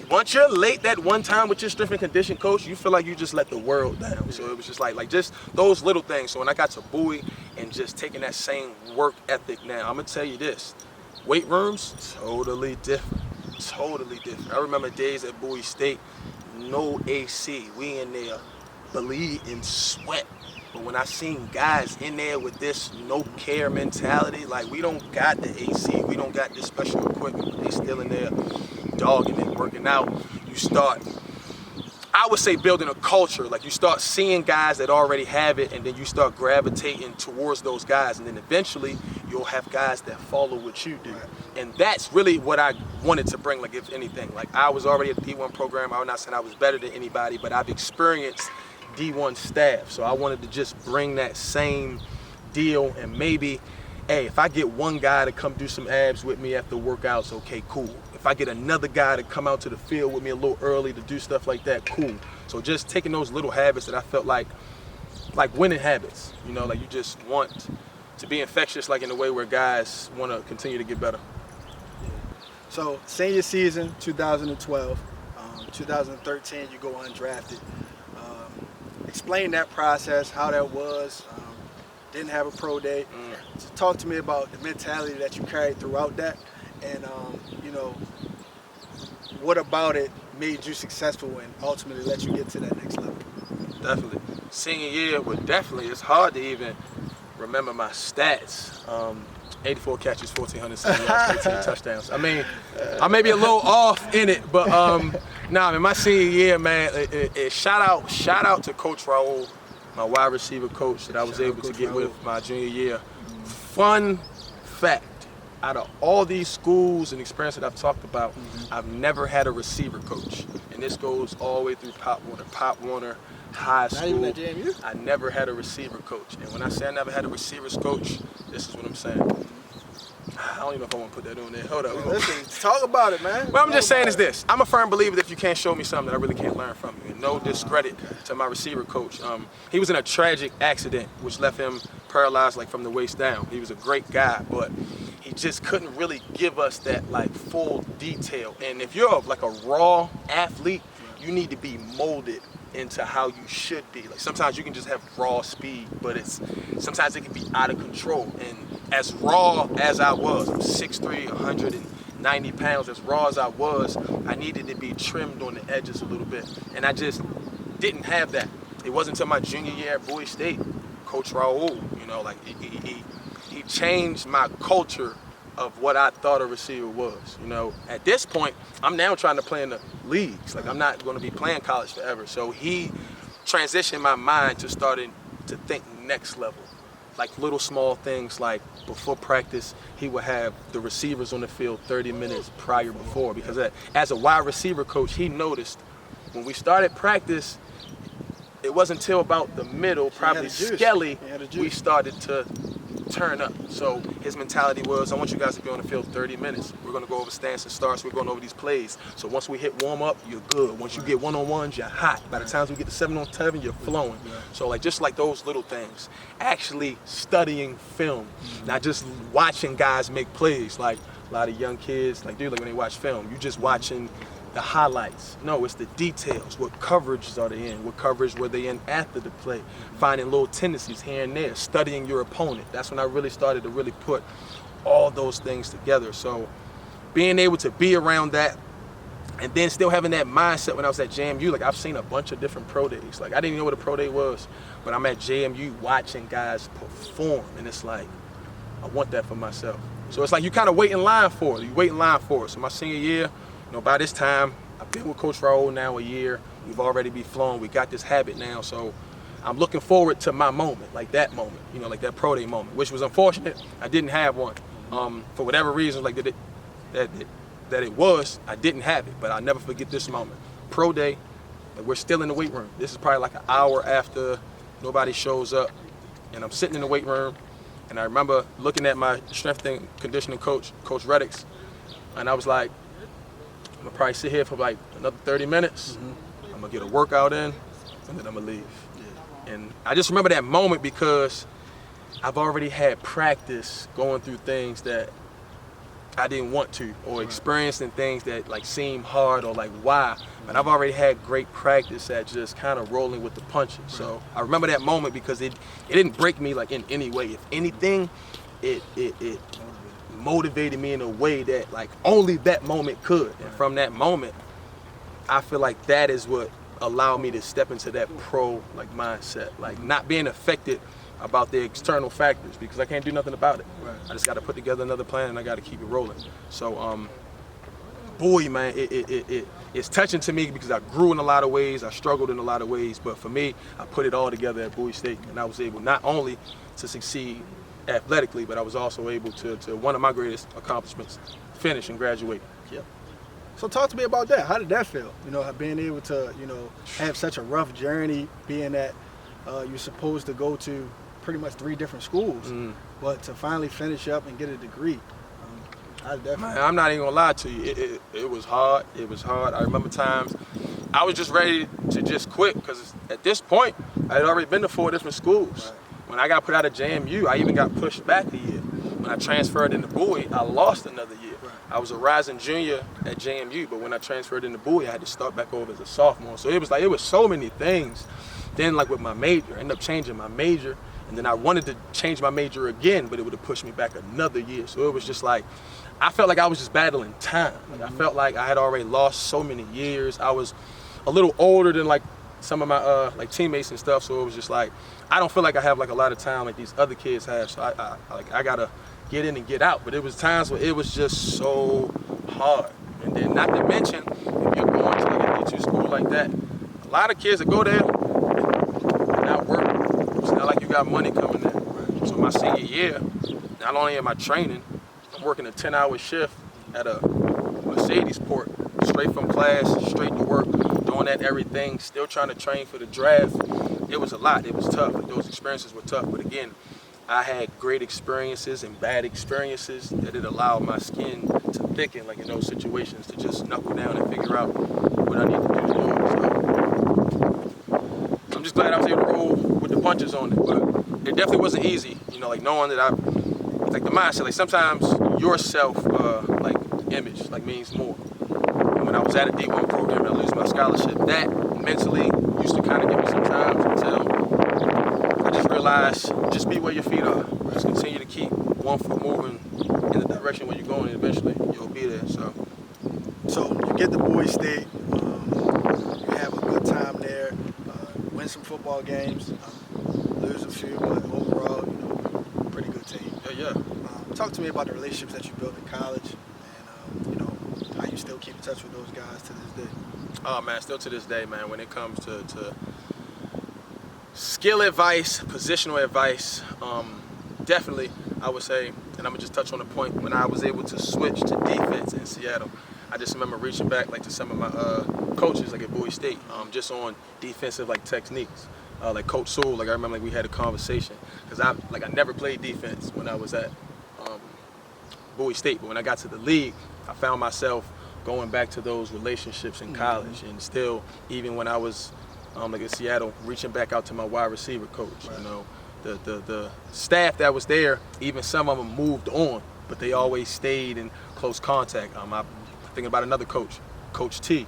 Speaker 2: once you're late that one time with your strength and conditioning coach, you feel like you just let the world down. So it was just like just those little things. So when I got to Bowie and just taking that same work ethic now, I'm gonna tell you this, weight rooms, totally different. Totally different. I remember days at Bowie State, no AC. We in there bleed and sweat. But when I seen guys in there with this no care mentality, like, we don't got the AC, we don't got this special equipment, but they still in there dogging and working out, you start, I would say, building a culture. Like, you start seeing guys that already have it, and then you start gravitating towards those guys, and then eventually you'll have guys that follow what you do. And that's really what I wanted to bring, like, if anything. Like, I was already at the D1 program. I'm not saying I was better than anybody, but I've experienced D1 staff, so I wanted to just bring that same deal. And maybe, hey, if I get one guy to come do some abs with me after workouts, okay, cool. If I get another guy to come out to the field with me a little early to do stuff like that, cool. So just taking those little habits that I felt like winning habits, like, you just want to be infectious, like, in a way where guys want to continue to get better.
Speaker 1: Yeah. So senior season, 2012, 2013, you go undrafted. explain that process, how that was. Didn't have a pro day. So talk to me about the mentality that you carried throughout that, and you know, what about it made you successful and ultimately let you get to that next level?
Speaker 2: Definitely. Senior year, well, definitely. It's hard to even remember my stats. 84 catches, 1,470 yards, 13 touchdowns. I mean, I may be a little off in it, but nah, in my senior year, man, shout out to Coach Raul, my wide receiver coach that I was able to get with my junior year. Fun fact, out of all these schools and experience that I've talked about, I've never had a receiver coach. And this goes all the way through Pop Warner High School.
Speaker 1: Not even at JMU?
Speaker 2: I never had a receiver coach. And when I say I never had a receivers coach, this is what I'm saying. I don't even know if I want to put that on there. Hold up.
Speaker 1: Listen, talk about it, man.
Speaker 2: What I'm just saying is this. I'm a firm believer that if you can't show me something, that I really can't learn from you. And no discredit to my receiver coach. He was in a tragic accident, which left him paralyzed like from the waist down. He was a great guy, but he just couldn't really give us that like full detail. And if you're like a raw athlete, you need to be molded into how you should be. Like sometimes you can just have raw speed, but sometimes it can be out of control. And as raw as I was, I'm 6'3", 190 pounds, as raw as I was, I needed to be trimmed on the edges a little bit. And I just didn't have that. It wasn't until my junior year at Bowie State, Coach Raul, you know, like he changed my culture of what I thought a receiver was. You know, at this point, I'm now trying to play in the leagues. Like I'm not going to be playing college forever. So he transitioned my mind to starting to think next level. Like little small things like before practice, he would have the receivers on the field 30 minutes prior before, because as a wide receiver coach, he noticed when we started practice, it wasn't until about the middle, probably Skelly, we started to turn up. So his mentality was, I want you guys to be on the field 30 minutes. We're going to go over stance and starts. We're going over these plays. So once we hit warm up, you're good. Once you get one-on-ones, you're hot. By the time we get to 7-on-7, you're flowing. So like just like those little things, actually studying film, not just watching guys make plays. Like a lot of young kids, like dude, like when they watch film, you just watching the highlights. No, it's the details. What coverages are they in? What coverage were they in after the play? Finding little tendencies here and there. Studying your opponent. That's when I really started to really put all those things together. So being able to be around that and then still having that mindset when I was at JMU, like I've seen a bunch of different pro days. Like I didn't even know what a pro day was, but I'm at JMU watching guys perform, and it's like, I want that for myself. So it's like you kind of wait in line for it. You wait in line for it. So my senior year, you know, by this time, I've been with Coach Raul now a year. We've already been flowing. We got this habit now. So I'm looking forward to my moment, like that moment, you know, like that pro day moment, which was unfortunate. I didn't have one. For whatever reason, like that it was, I didn't have it. But I'll never forget this moment. Pro day, and we're still in the weight room. This is probably like an hour after nobody shows up. And I'm sitting in the weight room. And I remember looking at my strength and conditioning coach, Coach Reddix, and I was like, I'm gonna probably sit here for like another 30 minutes. I'm gonna get a workout in, and then I'm gonna leave. And I just remember that moment because I've already had practice going through things that I didn't want to, or experiencing things that like seem hard or like why. But I've already had great practice at just kind of rolling with the punches. So I remember that moment because it didn't break me like in any way. If anything, it motivated me in a way that like only that moment could. And from that moment, I feel like that is what allowed me to step into that pro like mindset, like not being affected about the external factors, because I can't do nothing about it. I just got to put together another plan and I got to keep it rolling. So boy, man, it's touching to me because I grew in a lot of ways, I struggled in a lot of ways, but for me, I put it all together at Bowie State, and I was able not only to succeed athletically, but I was also able to one of my greatest accomplishments, finish and graduate.
Speaker 1: Yep. So talk to me about that. How did that feel? You know, being able to, you know, have such a rough journey, being that you're supposed to go to pretty much 3 different schools, but to finally finish up and get a degree. How did that feel?
Speaker 2: Man, I'm not even gonna lie to you. It was hard. It was hard. I remember times I was just ready to just quit because at this point I had already been to 4 different schools. When I got put out of JMU, I even got pushed back a year. When I transferred into Bowie, I lost another year. I was a rising junior at JMU, but when I transferred into Bowie, I had to start back over as a sophomore. So it was so many things Then like with my major, I ended up changing my major, and then I wanted to change my major again, but it would have pushed me back another year. So it was just like, I felt like I was just battling time. Like I felt like I had already lost so many years. I was a little older than like some of my like teammates and stuff, so it was just like, I don't feel like I have like a lot of time like these other kids have, so I gotta get in and get out. But it was times where it was just so hard. And then not to mention, if you're going to like a D2 school like that, a lot of kids that go there, they're not working. It's not like you got money coming in. So my senior year, not only am I training, I'm working a 10-hour shift at a Mercedes port, straight from class, straight to work, doing that everything, still trying to train for the draft. It was a lot, it was tough. Like, those experiences were tough, but again, I had great experiences and bad experiences that it allowed my skin to thicken, like in those situations, to just knuckle down and figure out what I need to do to do it. So I'm just glad I was able to roll with the punches on it, but it definitely wasn't easy, you know, like knowing that like the mindset, like sometimes your self, like image, like means more. And when I was at a D1 program and I lose my scholarship, that mentally used to kind of give me some time until I just realized, just be where your feet are. Just continue to keep one foot moving in the direction where you're going, and eventually you'll be there.
Speaker 1: So you get to Bowie State, you have a good time there, win some football games, lose a few, but overall, you know, pretty good team.
Speaker 2: Yeah.
Speaker 1: Talk to me about the relationships that you built in college, and you know, how you still keep in touch with those guys to this day.
Speaker 2: Oh man, still to this day, man, when it comes to skill advice, positional advice, definitely I would say, and I'm gonna just touch on the point, when I was able to switch to defense in Seattle, I just remember reaching back like to some of my coaches like at Bowie State, just on defensive like techniques. Like Coach Sewell, like I remember like we had a conversation, because I never played defense when I was at Bowie State, but when I got to the league, I found myself going back to those relationships in college, and still, even when I was like in Seattle, reaching back out to my wide receiver coach. Right. You know, the staff that was there, even some of them moved on, but they always stayed in close contact. I'm thinking about another coach, Coach T.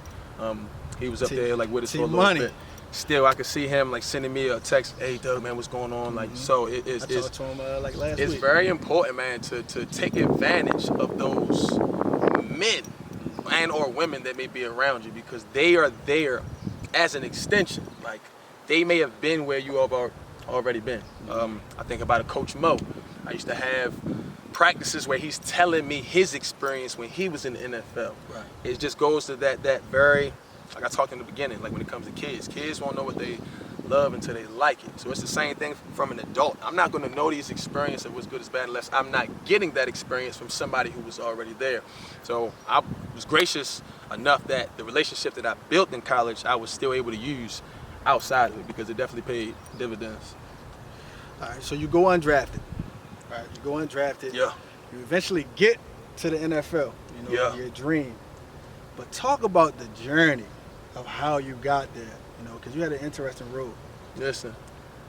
Speaker 2: He was up there like with us for a little bit. Still, I could see him like sending me a text, "Hey, Doug, man, what's going on?" Like, so I
Speaker 1: talked to him like last week.
Speaker 2: It's very important, man, to take advantage of those men and or women that may be around you, because they are there as an extension. Like, they may have been where you have already been. I think about a Coach Mo. I used to have practices where he's telling me his experience when he was in the NFL. Right. It just goes to that very, like I talked in the beginning, like when it comes to kids won't know what they love until they like it. So it's the same thing from an adult. I'm not going to know these experiences of what's good, as bad, unless I'm not getting that experience from somebody who was already there. So I was gracious enough that the relationship that I built in college, I was still able to use outside of it, because it definitely paid dividends.
Speaker 1: All right, so you go undrafted. All right, you go undrafted.
Speaker 2: Yeah.
Speaker 1: You eventually get to the NFL, you know, your dream. But talk about the journey of how you got there, you know, because you had an interesting road.
Speaker 2: Listen,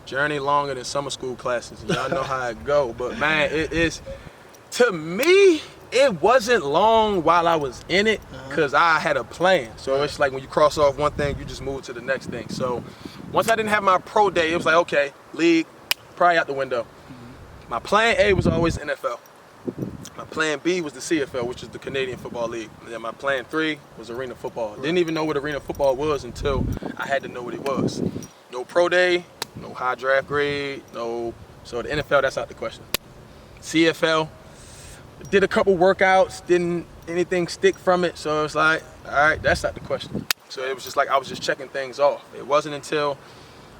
Speaker 2: journey longer than summer school classes, and y'all know how it go. But man, it is, to me, it wasn't long while I was in it, because I had a plan. So it's like when you cross off one thing, you just move to the next thing. So once I didn't have my pro day, it was like, okay, league, probably out the window. My plan A was always NFL. My plan B was the CFL, which is the Canadian Football League. And then my plan 3 was arena football. Didn't even know what arena football was until I had to know what it was. No pro day, no high draft grade, no. So the NFL, that's out the question. CFL, did a couple workouts, didn't anything stick from it. So it was like, all right, that's out the question. So it was just like I was just checking things off. It wasn't until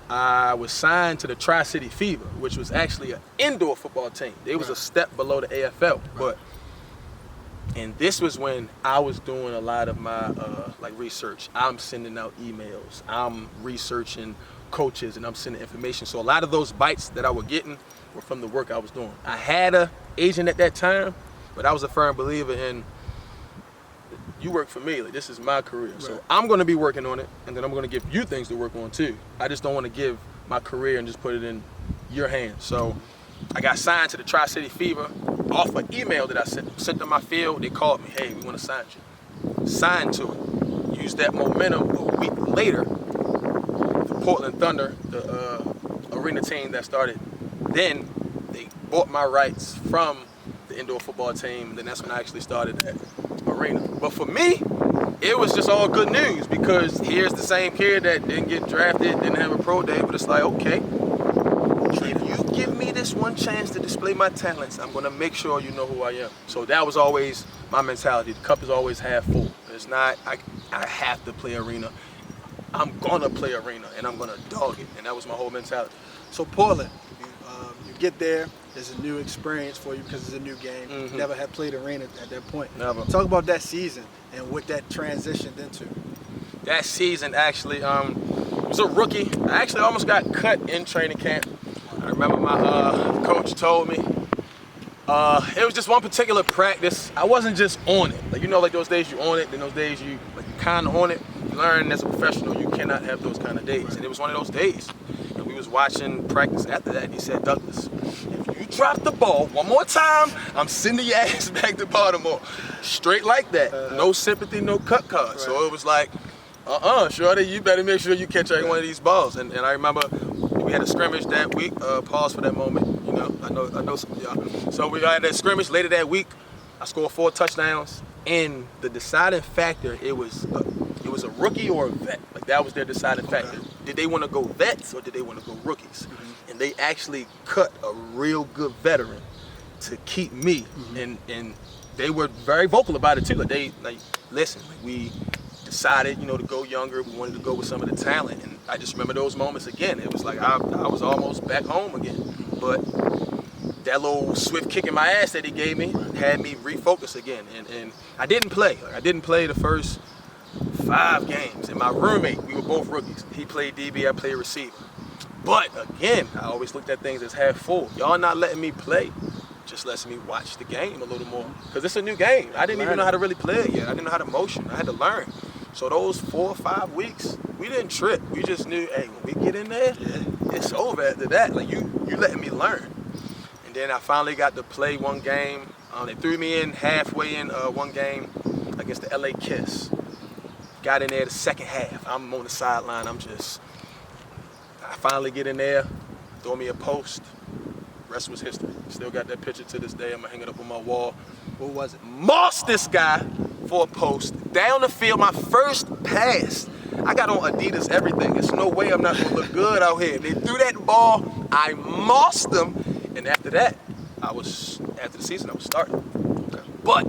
Speaker 2: I was signed to the Tri-City Fever, which was actually an indoor football team. They was a step below the AFL, and this was when I was doing a lot of my like research. I'm sending out emails, I'm researching coaches, and I'm sending information. So a lot of those bites that I was getting were from the work I was doing. I had an agent at that time, but I was a firm believer in, you work for me, like this is my career. So I'm gonna be working on it, and then I'm gonna give you things to work on too. I just don't wanna give my career and just put it in your hands. So I got signed to the Tri-City Fever off an email that I sent to my field. They called me, hey, we wanna sign you. Signed to it. Used that momentum a week later. The Portland Thunder, the arena team that started then. They bought my rights from the indoor football team, and then that's when I actually started that arena. But for me, it was just all good news because here's the same kid that didn't get drafted, didn't have a pro day, but it's like, okay, if you give me this one chance to display my talents, I'm gonna make sure you know who I am. So that was always my mentality. The cup is always half full. It's not, I have to play arena. I'm gonna play arena, and I'm gonna dog it, and that was my whole mentality.
Speaker 1: So Portland, you get there. It's a new experience for you because it's a new game.
Speaker 2: Mm-hmm.
Speaker 1: Never had played arena at that point.
Speaker 2: Never.
Speaker 1: Talk about that season and what that transitioned into.
Speaker 2: That season actually was a rookie. I actually almost got cut in training camp. I remember my coach told me it was just one particular practice. I wasn't just on it. Like, you know, like those days you on it, then those days you kind of on it. You learn as a professional you cannot have those kind of days. And it was one of those days. And we was watching practice after that, and he said, Douglas, if you drop the ball one more time, I'm sending your ass back to Baltimore. Straight like that. No sympathy, no cut card. Right. So it was like, shorty, you better make sure you catch every one of these balls. And I remember we had a scrimmage that week. Pause for that moment. You know, I know some of y'all. So we had that scrimmage later that week. I scored 4 touchdowns, and the deciding factor, it was a rookie or a vet. Like, that was their deciding factor. Did they want to go vets or did they want to go rookies? Mm-hmm. And they actually cut a real good veteran to keep me. Mm-hmm. And they were very vocal about it too. Listen, we decided, you know, to go younger. We wanted to go with some of the talent. And I just remember those moments again. It was like I was almost back home again. But that little swift kick in my ass that he gave me had me refocus again. And I didn't play. I didn't play the first 5 games. And my roommate, we were both rookies. He played DB, I played receiver. But again, I always looked at things as half full. Y'all not letting me play, just letting me watch the game a little more. Because it's a new game. I didn't even know how to really play it yet. I didn't know how to motion. I had to learn. So those 4 or 5 weeks, we didn't trip. We just knew, hey, when we get in there, it's over after that. Like, you letting me learn. And then I finally got to play one game. They threw me in halfway in one game against the LA Kiss. Got in there the second half. I'm on the sideline. I finally get in there, throw me a post. Rest was history. Still got that picture to this day. I'm gonna hang it up on my wall.
Speaker 1: What was it?
Speaker 2: Mossed this guy for a post. Down the field, my first pass. I got on Adidas everything. There's no way I'm not gonna look good out here. They threw that ball, I mossed them, and after that, after the season, I was starting. Okay. But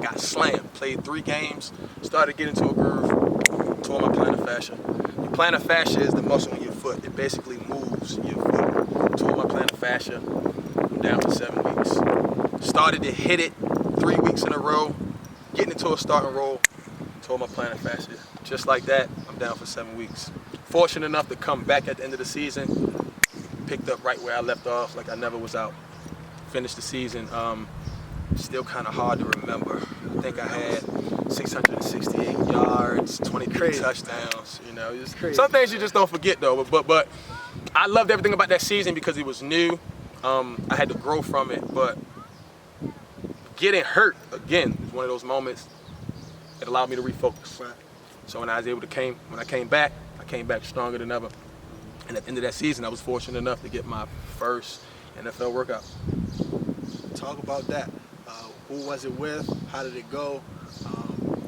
Speaker 2: got slammed. Played 3 games, started getting into a groove, tore my plantar fascia. Your plantar fascia is the muscle in your foot. It basically moves your foot. Tore my plantar fascia. I'm down for 7 weeks. Started to hit it 3 weeks in a row, getting into a starting role, tore my plantar fascia. Just like that, I'm down for 7 weeks. Fortunate enough to come back at the end of the season, picked up right where I left off, like I never was out. Finished the season. Still kind of hard to remember. I think I had 668 yards, 23 touchdowns. You know, some things you just don't forget though. But I loved everything about that season because it was new. I had to grow from it. But getting hurt again was one of those moments that allowed me to refocus.
Speaker 1: Right.
Speaker 2: So when I came back stronger than ever. And at the end of that season, I was fortunate enough to get my first NFL workout.
Speaker 1: Talk about that. Who was it with? How did it go?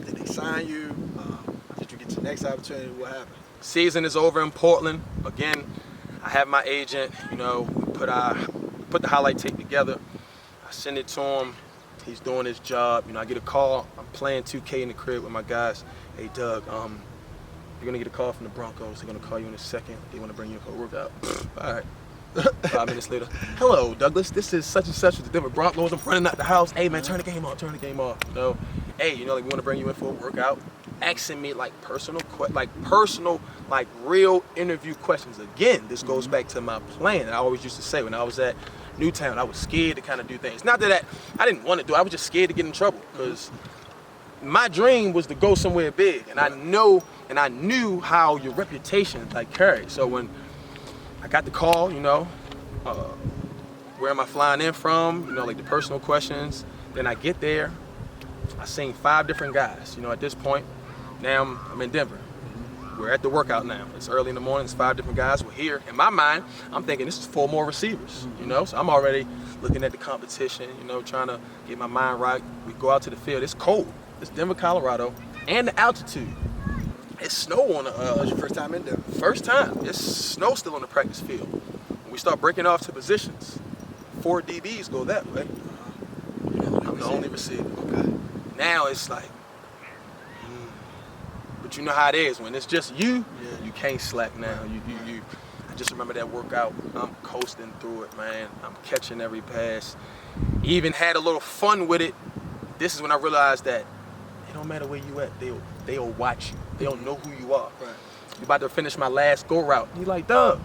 Speaker 1: Did they sign you? Did you get your next opportunity? What happened?
Speaker 2: Season is over in Portland. Again, I have my agent. You know, we put the highlight tape together. I send it to him. He's doing his job. You know, I get a call. I'm playing 2K in the crib with my guys. Hey, Doug, you're gonna get a call from the Broncos. They're gonna call you in a second. They want to bring you for a workout. All right. 5 minutes later, hello, Douglas. This is such and such with the Denver Broncos. I'm running out the house. Hey, man, turn the game off. You know, hey, you know, like we want to bring you in for a workout. Asking me like personal, real interview questions. Again, this goes back to my plan that I always used to say when I was at Newtown. I was scared to kind of do things. Not that I didn't want to do it. I was just scared to get in trouble because my dream was to go somewhere big, and I knew how your reputation like carried. So when I got the call, you know, where am I flying in from? You know, like the personal questions. Then I get there, I seen 5 different guys. You know, at this point, now I'm in Denver. we're at the workout now. It's early in the morning. It's 5 different guys. We're here. In my mind, I'm thinking this is 4 more receivers. You know, so I'm already looking at the competition. You know, trying to get my mind right. We go out to the field. It's cold. It's Denver, Colorado, and the altitude. It's snow on the.
Speaker 1: That was your first time in Denver?
Speaker 2: First time. It's snow still on the practice field. When we start breaking off to positions, 4 DBs go that way. I'm the only receiver.
Speaker 1: Okay.
Speaker 2: Now it's like, but you know how it is when it's just you. You can't slack now. You. I just remember that workout. I'm coasting through it, man. I'm catching every pass. Even had a little fun with it. This is when I realized that it don't matter where you at. They'll watch you. They don't know who you are.
Speaker 1: Right.
Speaker 2: You about to finish my last go route. He like, Doug,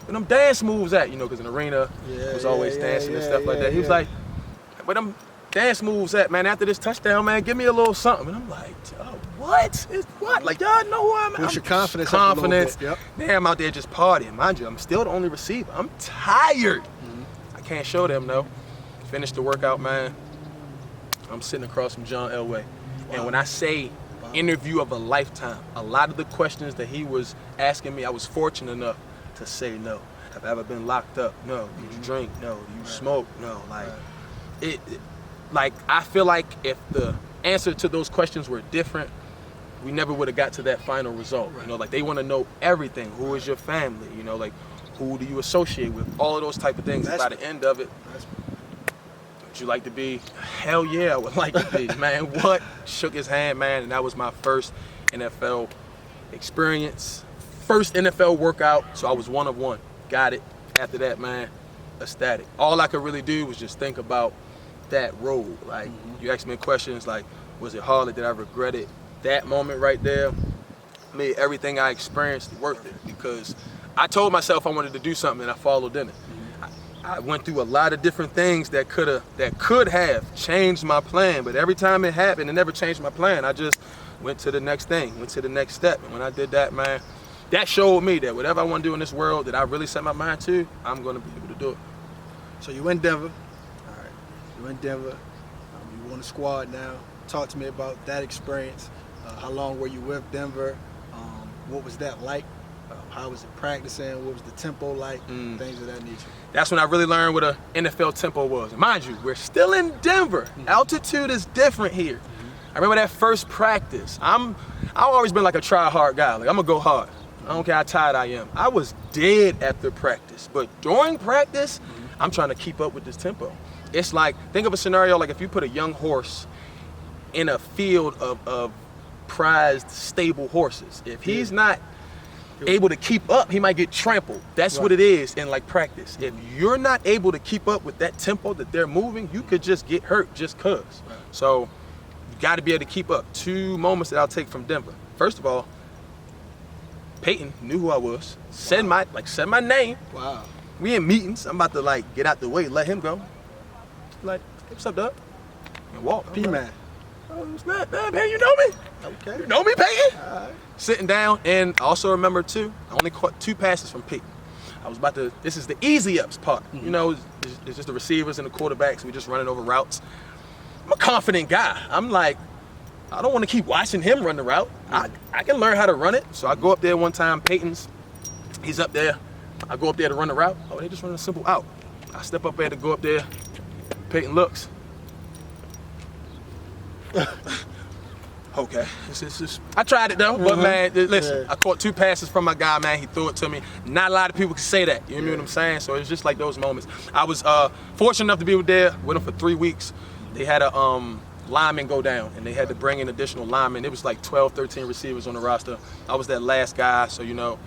Speaker 2: where them dance moves at? You know, because in the arena was always dancing and stuff like that. He was like, where them dance moves at, man? After this touchdown, man, give me a little something. And I'm like, what? It's what? Like, y'all know who I'm at?
Speaker 1: What's your confidence?
Speaker 2: Confidence.
Speaker 1: Yep.
Speaker 2: Now I'm out there just partying. Mind you, I'm still the only receiver. I'm tired. I can't show them, though. Finished the workout, man. I'm sitting across from John Elway. And when I say interview of a lifetime, a lot of the questions that he was asking me, I was fortunate enough to say no. Have I ever been locked up? No. Did you drink? No. Do you smoke? No. Like, I feel like if the answer to those questions were different, we never would have got to that final result. You know, like they want to know everything. Who is your family? You know, like who do you associate with? All of those type of things. By the end of it, would you like to be? Hell yeah, I would like to be. Man, what? Shook his hand, man, and that was my first NFL experience. First NFL workout, so I was one of one. Got it. After that, man, ecstatic. All I could really do was just think about that road. Like, you asked me questions like, was it hard? Did I regret it? That moment right there made everything I experienced worth it, because I told myself I wanted to do something and I followed in it. I went through a lot of different things that could have changed my plan, but every time it happened, it never changed my plan. I just went to the next thing, went to the next step. And when I did that, man, that showed me that whatever I want to do in this world that I really set my mind to, I'm going to be able to do it.
Speaker 1: So you in Denver. All right. You in Denver. You on the squad now. Talk to me about that experience. How long were you with Denver? What was that like? How was it practicing? What was the tempo like? Things of that nature.
Speaker 2: That's when I really learned what an NFL tempo was. And mind you, we're still in Denver. Altitude is different here. I remember that first practice. I've always been like a try-hard guy. Like, I'm gonna go hard. I don't care how tired I am. I was dead after practice. But during practice, I'm trying to keep up with this tempo. It's like, think of a scenario like if you put a young horse in a field of prized, stable horses. If he's not able to keep up, he might get trampled. That's what it is in like practice. If you're not able to keep up with that tempo that they're moving, you could just get hurt just cause. So you got to be able to keep up. 2 moments that I'll take from Denver. First of all, Peyton knew who I was. Said my name.
Speaker 1: Wow.
Speaker 2: We in meetings. I'm about to like get out the way, let him go. Like, what's up, Doug? And walk.
Speaker 1: P-Man.
Speaker 2: Oh, it's not bad, man. You know me.
Speaker 1: Okay.
Speaker 2: You know me, Peyton.
Speaker 1: All right.
Speaker 2: Sitting down, and I also remember too, I only caught 2 passes from Peyton. I was about to, this is the easy ups part. You know, it's just the receivers and the quarterbacks. We just running over routes. I'm a confident guy. I'm like, I don't want to keep watching him run the route. I can learn how to run it. So I go up there one time, Peyton's, he's up there. I go up there to run the route. Oh, they just run a simple out. I step up there to go up there. Peyton looks. Okay, I tried it though, but man, listen, I caught 2 passes from my guy, man. He threw it to me. Not a lot of people can say that. You know what I'm saying? So it's just like those moments. I was fortunate enough to be there with him for 3 weeks. They had a lineman go down, and they had to bring in additional linemen. It was like 12, 13 receivers on the roster. I was that last guy, so you know,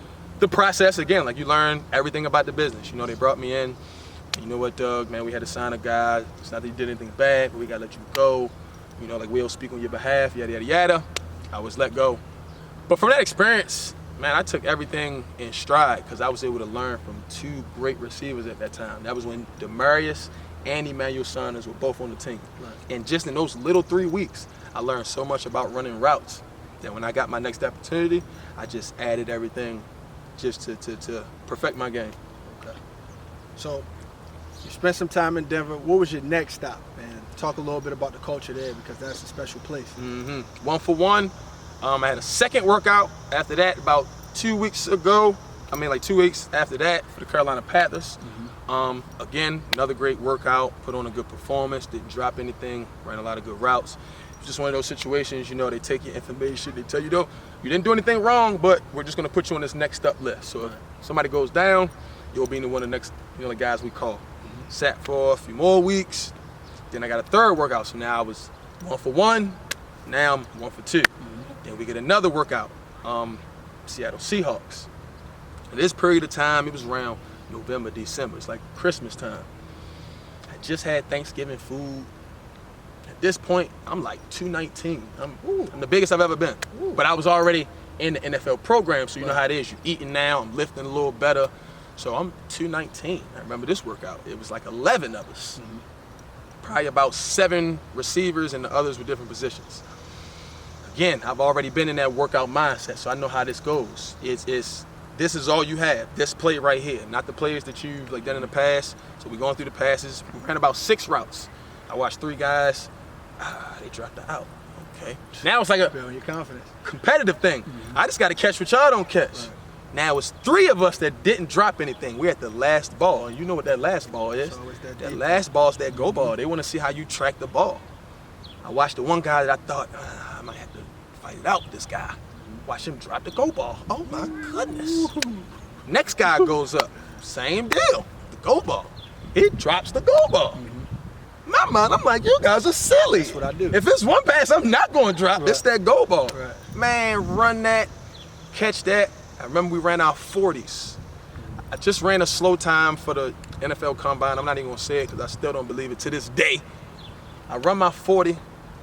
Speaker 2: the process again, like you learn everything about the business. You know, they brought me in. You know what, Doug, man, we had to sign a guy. It's not that you did anything bad, but we gotta let you go. You know, like we'll speak on your behalf, yada, yada, yada. I was let go. But from that experience, man, I took everything in stride because I was able to learn from 2 great receivers at that time. That was when Demarius and Emmanuel Sanders were both on the team. Right. And just in those little 3 weeks, I learned so much about running routes that when I got my next opportunity, I just added everything just to perfect my game.
Speaker 1: Okay. So you spent some time in Denver. What was your next stop, man? Talk a little bit about the culture there because that's a special place.
Speaker 2: 1 for 1. I had a second workout after that about 2 weeks ago. I mean, like 2 weeks after that for the Carolina Panthers. Again, another great workout, put on a good performance, didn't drop anything, ran a lot of good routes. It's just one of those situations, you know, they take your information, they tell you, though, you didn't do anything wrong, but we're just going to put you on this next up list. So if somebody goes down, you'll be in one of the next, you know, the guys we call. Sat for a few more weeks, then I got a third workout. So now I was 1 for 1, now I'm 1 for 2. Then we get another workout, Seattle Seahawks. At this period of time, it was around November, December. It's like Christmas time. I just had Thanksgiving food. At this point, I'm like 219. I'm the biggest I've ever been. But I was already in the NFL program, so you know how it is. You're eating now, I'm lifting a little better. So I'm 219. I remember this workout. It was like 11 of us. Probably about 7 receivers and the others with different positions. Again, I've already been in that workout mindset, so I know how this goes. This is all you have, this play right here, not the plays that you've like done in the past. So we're going through the passes. We ran about 6 routes. I watched 3 guys. They dropped out. Okay. Now it's like a
Speaker 1: Building your confidence.
Speaker 2: competitive thing. I just got to catch what y'all don't catch.
Speaker 1: Right.
Speaker 2: Now it's 3 of us that didn't drop anything. We're at the last ball, and you know what that last ball is.
Speaker 1: It's always that
Speaker 2: That
Speaker 1: deep.
Speaker 2: last ball is that go ball. They want to see how you track the ball. I watched the one guy that I thought, I might have to fight it out with this guy. Watch him drop the go ball. Oh my goodness. Next guy goes up. Same deal. The go ball. He drops the go ball. My mind, I'm like, you guys are silly.
Speaker 1: That's what I do.
Speaker 2: If it's one pass, I'm not going to drop.
Speaker 1: Right.
Speaker 2: It's that go ball.
Speaker 1: Right.
Speaker 2: Man, run that, catch that. I remember we ran our 40s. I just ran a slow time for the NFL Combine. I'm not even going to say it because I still don't believe it to this day. I run my 40.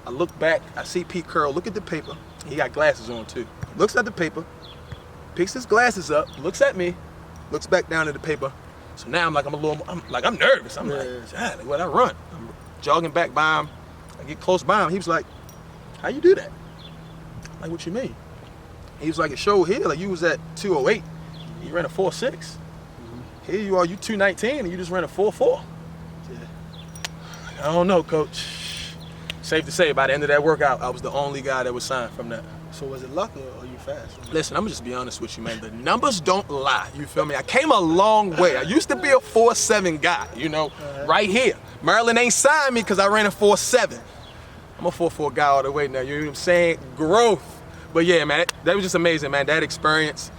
Speaker 2: I look back. I see Pete Carroll. Look at the paper. He got glasses on too. Looks at the paper, picks his glasses up, looks at me, looks back down at the paper. So now I'm nervous. I'm like, what I run? I'm jogging back by him. I get close by him. He was like, how you do that? I'm like, what you mean? He was like, it showed here, like you was at 208. You ran a 4.6. Here you are, you 219, and you just ran a 4.4.
Speaker 1: Yeah.
Speaker 2: I don't know, coach. Safe to say, by the end of that workout, I was the only guy that was signed from that.
Speaker 1: So was it luck or you fast?
Speaker 2: Listen, I'm gonna just be honest with you, man. The numbers don't lie. You feel me? I came a long way. I used to be a 4.7 guy, you know, right here. Maryland ain't signed me because I ran a 4.7. I'm a 4.4 guy all the way now. You know what I'm saying? Growth. But yeah, man, that was just amazing, man. That experience.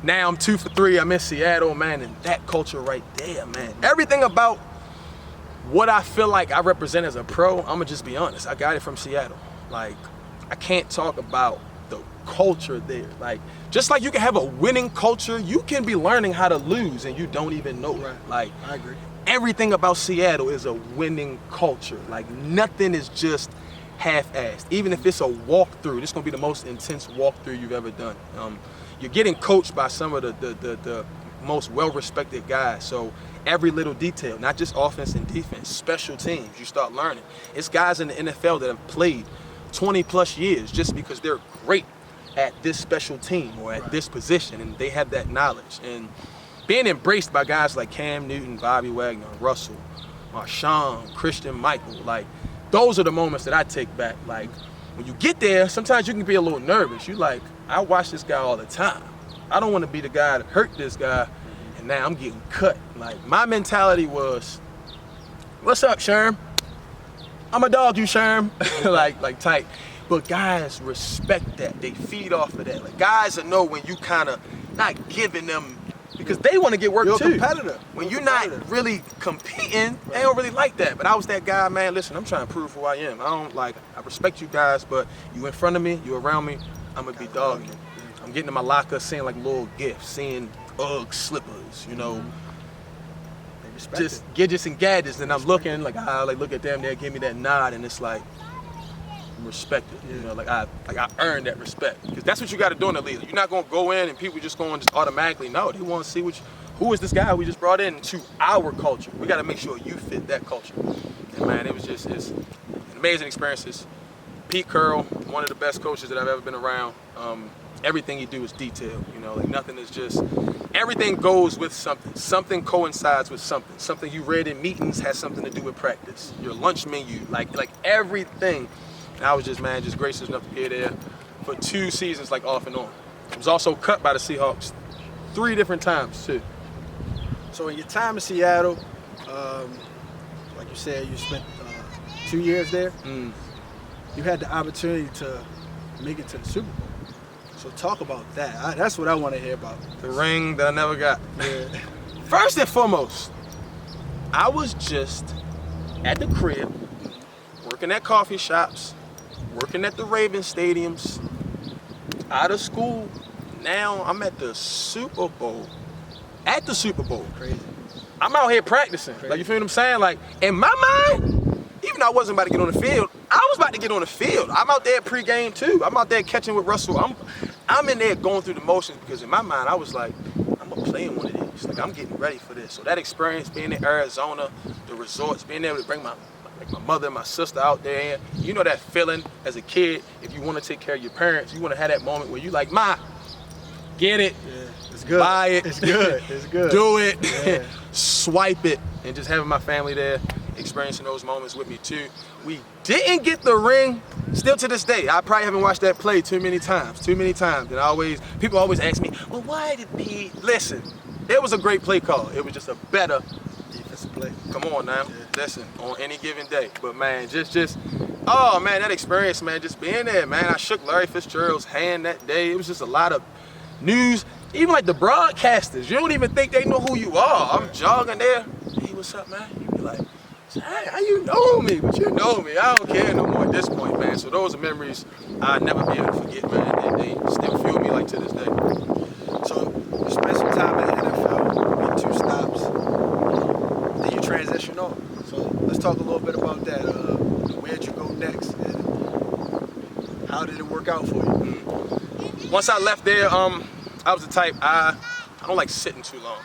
Speaker 2: Now I'm 2 for 3. I'm in Seattle, man, and that culture right there, man. Everything about what I feel like I represent as a pro, I'm gonna just be honest. I got it from Seattle. Like, I can't talk about the culture there. Like, just like you can have a winning culture, you can be learning how to lose and you don't even know it.
Speaker 1: Right.
Speaker 2: Like,
Speaker 1: I agree.
Speaker 2: everything about Seattle is a winning culture. Like, nothing is just half-assed. Even if it's a walkthrough, this is gonna be the most intense walkthrough you've ever done. You're getting coached by some of the most well-respected guys. So every little detail, not just offense and defense, special teams, you start learning. It's guys in the NFL that have played 20 plus years just because they're great at this special team or at this position, and they have that knowledge. And being embraced by guys like Cam Newton, Bobby Wagner, Russell, Marshawn, Christian Michael, like, those are the moments that I take back. Like, when you get there, sometimes you can be a little nervous. You like, I watch this guy all the time. I don't want to be the guy that hurt this guy, and now I'm getting cut. Like, my mentality was, what's up, Sherm? I'm a dog, you Sherm. like tight. But guys respect that. They feed off of that. Like, guys will know when you kind of not giving them, because they want to get work
Speaker 1: You're
Speaker 2: too.
Speaker 1: a competitor.
Speaker 2: When you're not really competing, they don't really like that. But I was that guy, man. Listen, I'm trying to prove who I am. I respect you guys, but you in front of me, you around me, I'm gonna be dogging you. I'm getting in my locker, seeing like little gifts, seeing Ugg slippers, you know,
Speaker 1: They respect
Speaker 2: just
Speaker 1: it.
Speaker 2: gadgets and gadgets, and I'm looking like look at them, they give me that nod, and it's like, I'm respected, you know, like I earned that respect, because that's what you got to do in the league. You're not gonna go in and people just going just automatically. No, they want to see who is this guy we just brought into our culture. We got to make sure you fit that culture. And man, it's amazing experiences. Pete Carroll, one of the best coaches that I've ever been around. Everything you do is detailed, you know, like nothing is just, everything goes with something. Something coincides with something. Something you read in meetings has something to do with practice. Your lunch menu, like everything. And I was just gracious enough to be there. for 2 seasons, like off and on. I was also cut by the Seahawks 3 different times too.
Speaker 1: So in your time in Seattle, like you said, you spent 2 years there. You had the opportunity to make it to the Super Bowl. So talk about that. That's what I want to hear about.
Speaker 2: The ring that I never got.
Speaker 1: Yeah.
Speaker 2: First and foremost, I was just at the crib, working at coffee shops, working at the Ravens stadiums, out of school. Now I'm at the Super Bowl. At the Super Bowl.
Speaker 1: Crazy.
Speaker 2: I'm out here practicing.
Speaker 1: Crazy.
Speaker 2: Like, you feel what I'm saying? Like, in my mind, even though I wasn't about to get on the field, I was about to get on the field. I'm out there pregame too. I'm out there catching with Russell. I'm in there going through the motions because in my mind I was like, I'm gonna play in one of these. Like, I'm getting ready for this. So that experience, being in Arizona, the resorts, being able to bring my mother and my sister out there, and you know that feeling as a kid, if you want to take care of your parents, you want to have that moment where you like, Ma, get it,
Speaker 1: It's good.
Speaker 2: buy it,
Speaker 1: It's good. It's good.
Speaker 2: do it,
Speaker 1: Yeah.
Speaker 2: swipe it, and just having my family there, experiencing those moments with me too. We didn't get the ring. Still to this day, I probably haven't watched that play too many times. And people always ask me, well, why did he? Listen, it was a great play call. It was just a better
Speaker 1: Defensive play.
Speaker 2: Come on now, listen, on any given day. But man, oh man, that experience, man, just being there, man. I shook Larry Fitzgerald's hand that day. It was just a lot of news. Even like the broadcasters, you don't even think they know who you are. I'm jogging there. Hey, what's up, man? You be like, hey, how you know me? But you know me. I don't care no more at this point, man. So those are memories I'll never be able to forget, man. They still fuel me like to this day.
Speaker 1: So you spent some time in the NFL, made 2 stops, then you transition on. So let's talk a little bit about that. Where'd you go next, and how did it work out for you?
Speaker 2: Once I left there, I was the type, I don't like sitting too long.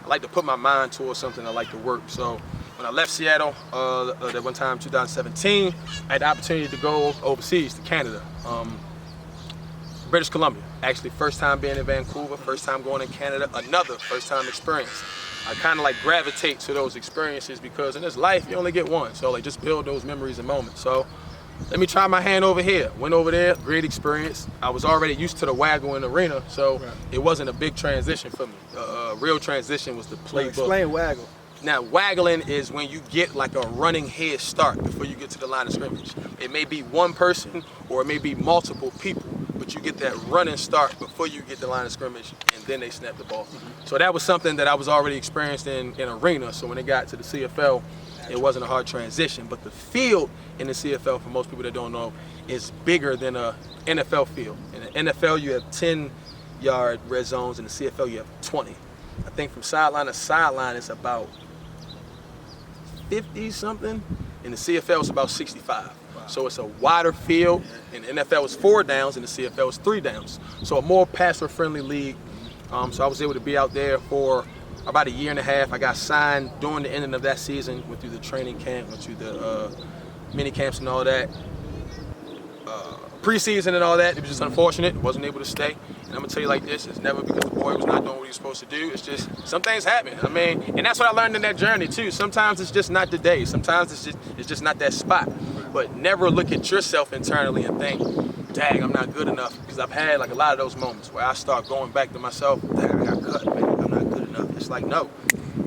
Speaker 2: I like to put my mind towards something. I like to work. So when I left Seattle, that one time, 2017, I had the opportunity to go overseas to Canada, British Columbia. Actually, first time being in Vancouver, first time going in Canada, another first time experience. I kind of like gravitate to those experiences because in this life, you only get one. So like just build those memories and moments. So let me try my hand over here. Went over there, great experience. I was already used to the waggling arena, so it wasn't a big transition for me. Real transition was the playbook.
Speaker 1: Explain waggle.
Speaker 2: Now, waggling is when you get like a running head start before you get to the line of scrimmage. It may be one person or it may be multiple people, but you get that running start before you get the line of scrimmage, and then they snap the ball. So that was something that I was already experienced in arena. So when it got to the CFL, it wasn't a hard transition. But the field in the CFL, for most people that don't know, is bigger than a NFL field. In the NFL, you have 10-yard red zones. In the CFL, you have 20. I think from sideline to sideline, it's about 50-something. In the CFL, it's about 65. Wow. So it's a wider field. In the NFL, it's 4 downs. In the CFL, it's 3 downs. So a more passer-friendly league. So I was able to be out there for about a year and a half. I got signed during the ending of that season. Went through the training camp, went through the mini camps and all that. Preseason and all that. It was just unfortunate. Wasn't able to stay. And I'm gonna tell you like this: it's never because the boy was not doing what he was supposed to do. It's just some things happen. I mean, and that's what I learned in that journey too. Sometimes it's just not the day. Sometimes it's just not that spot. But never look at yourself internally and think, dang, I'm not good enough. Because I've had like a lot of those moments where I start going back to myself, dang, I got cut, man. I'm not good enough. It's like, no,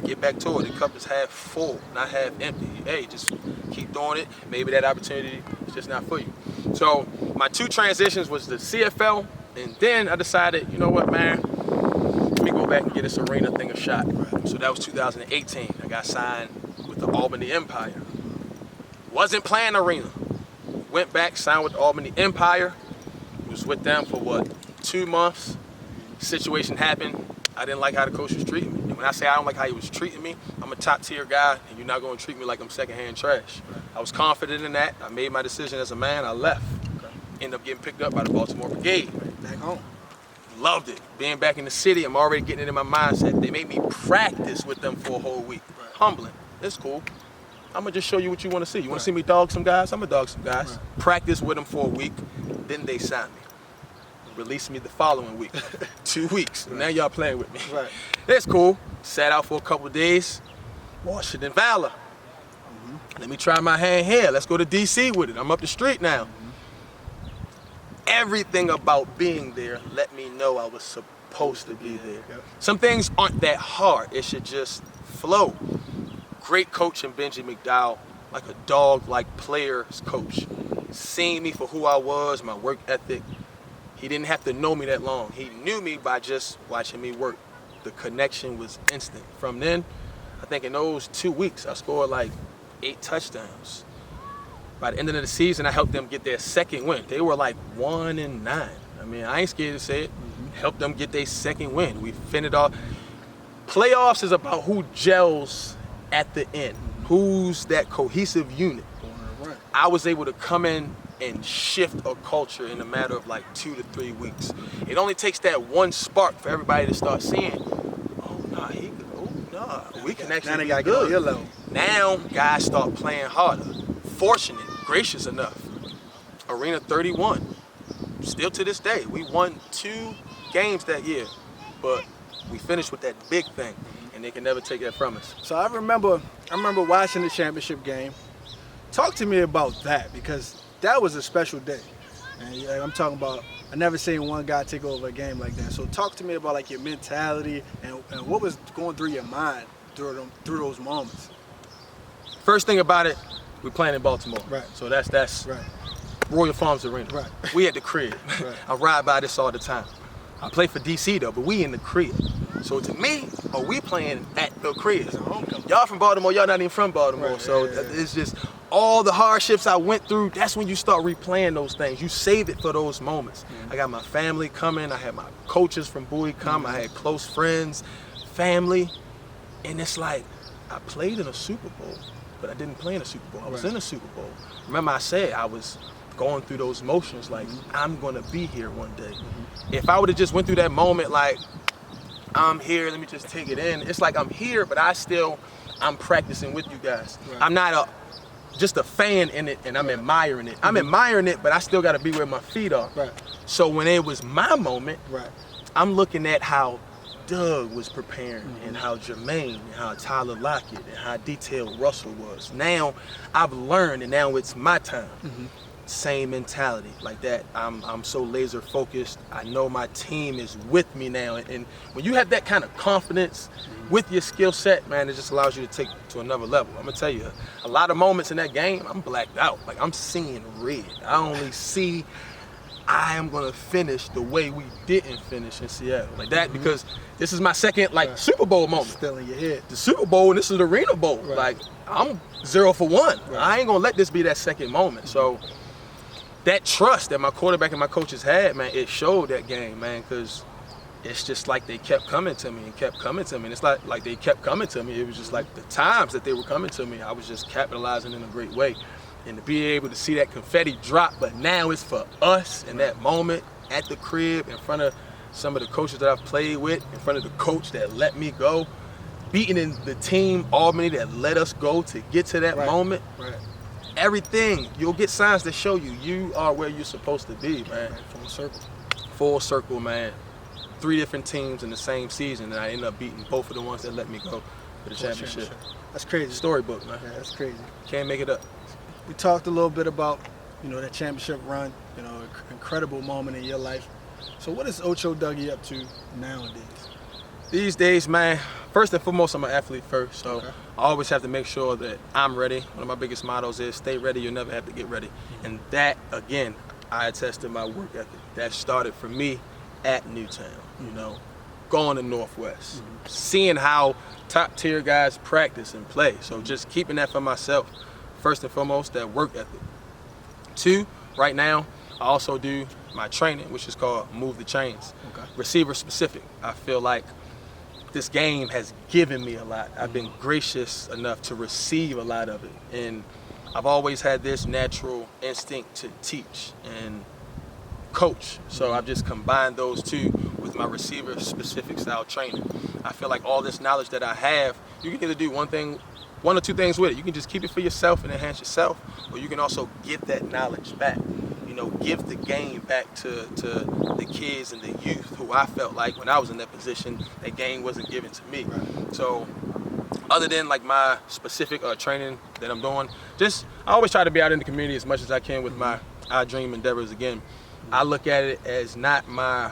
Speaker 2: get back to it. The cup is half full, not half empty. Hey, just keep doing it. Maybe that opportunity is just not for you. So my 2 transitions was the CFL, and then I decided, you know what, man, let me go back and get this arena thing a shot. So that was 2018. I got signed with the Albany Empire. Wasn't playing arena. Went back, signed with the Albany Empire. Was with them for what, 2 months. Situation happened. I didn't like how the coach was treating me. And when I say I don't like how he was treating me, I'm a top tier guy, and you're not going to treat me like I'm secondhand trash. I was confident in that. I made my decision as a man. I left. Ended up getting picked up by the Baltimore Brigade.
Speaker 1: Back home.
Speaker 2: Loved it. Being back in the city, I'm already getting it in my mindset. They made me practice with them for a whole week. Humbling. It's cool. I'm going to just show you what you want to see. You want to see me dog some guys? I'm going to dog some guys. Practice with them for a week. Then they signed me. Released me the following week. 2 weeks. And now y'all playing with me. It's cool. Sat out for a couple of days. Washington Valor. Let me try my hand here. Let's go to DC with it. I'm up the street now. everything about being there let me know I was supposed to be there. Some things aren't that hard. It should just flow. Great coach in Benji McNeil, like a dog-like player's coach. Seeing me for who I was, my work ethic. He didn't have to know me that long. He knew me by just watching me work. The connection was instant. From then, I think in those 2 weeks, I scored like 8 touchdowns. By the end of the season, I helped them get their second win. They were like 1-9. I mean, I ain't scared to say it. Helped them get their second win. We finished off. Playoffs is about who gels at the end. Who's that cohesive unit? I was able to come in and shift a culture in a matter of like 2 to 3 weeks. It only takes that one spark for everybody to start seeing, we can actually be good. Now guys start playing harder. Fortunate, gracious enough. Arena 31. Still to this day, we won 2 games that year, but we finished with that big thing, and they can never take that from us.
Speaker 1: So I remember watching the championship game. Talk to me about that, because that was a special day. And I'm talking about, I never seen one guy take over a game like that. So talk to me about like your mentality and what was going through your mind through those moments.
Speaker 2: First thing about it, we playing in Baltimore.
Speaker 1: Right.
Speaker 2: So that's
Speaker 1: right.
Speaker 2: Royal Farms Arena.
Speaker 1: Right.
Speaker 2: We at the crib.
Speaker 1: Right.
Speaker 2: I ride by this all the time. I play for DC though, but we in the crib. So to me, are we playing at the crib? Y'all from Baltimore, y'all not even from Baltimore.
Speaker 1: Right.
Speaker 2: So it's just all the hardships I went through, that's when you start replaying those things. You save it for those moments. I got my family coming, I had my coaches from Bowie come, I had close friends, family, and it's like, I played in a Super Bowl, but I didn't play in a Super Bowl. I was in a Super Bowl. Remember I said I was going through those motions like, I'm gonna be here one day. If I would've just went through that moment like, I'm here, let me just take it in. It's like I'm here, but I'm practicing with you guys. Right. I'm not just a fan in it and I'm admiring it. I'm admiring it, but I still gotta be where my feet are.
Speaker 1: Right.
Speaker 2: So when it was my moment, I'm looking at how Doug was preparing and how Jermaine and how Tyler Lockett and how detailed Russell was. Now I've learned and now it's my time. Same mentality like that. I'm so laser focused. I know my team is with me now, and when you have that kind of confidence with your skill set, man, it just allows you to take it to another level. I'm gonna tell you, a lot of moments in that game, I'm blacked out. Like I'm seeing red. I only see I am gonna finish the way we didn't finish in Seattle, like that, because this is my second Super Bowl moment.
Speaker 1: Still in your head.
Speaker 2: The Super Bowl and this is the Arena Bowl. Like I'm 0 for 1. I ain't gonna let this be that second moment. So that trust that my quarterback and my coaches had, man, it showed that game, man, because it's just like they kept coming to me and kept coming to me. And it's like they kept coming to me. It was just like the times that they were coming to me, I was just capitalizing in a great way. And to be able to see that confetti drop, but now it's for us in that moment at the crib in front of some of the coaches that I've played with, in front of the coach that let me go, beating in the team Albany that let us go to get to that moment. Everything, you'll get signs that show you are where you're supposed to be, man.
Speaker 1: Full circle.
Speaker 2: Full circle, man. 3 different teams in the same season, and I ended up beating both of the ones that let me go for the championship.
Speaker 1: That's crazy.
Speaker 2: Storybook, man.
Speaker 1: Yeah, that's crazy.
Speaker 2: Can't make it up.
Speaker 1: We talked a little bit about, that championship run, incredible moment in your life. So what is Ocho Dougie up to nowadays?
Speaker 2: These days, man, first and foremost, I'm an athlete first, so I always have to make sure that I'm ready. One of my biggest mottos is stay ready, you'll never have to get ready. And that, again, I attest to my work ethic. That started for me at Newtown, going to Northwest, seeing how top tier guys practice and play. So just keeping that for myself. First and foremost, that work ethic. 2, right now, I also do my training, which is called Move the Chains. Receiver specific. I feel like this game has given me a lot. I've been gracious enough to receive a lot of it. And I've always had this natural instinct to teach and coach. So I've just combined those 2 with my receiver specific style training. I feel like all this knowledge that I have, you can either do one or two things with it. You can just keep it for yourself and enhance yourself, or you can also give that knowledge back. Give the game back to the kids and the youth who I felt like when I was in that position, that game wasn't given to me. So other than like my specific training that I'm doing, I always try to be out in the community as much as I can with my I Dream endeavors again. I look at it as not my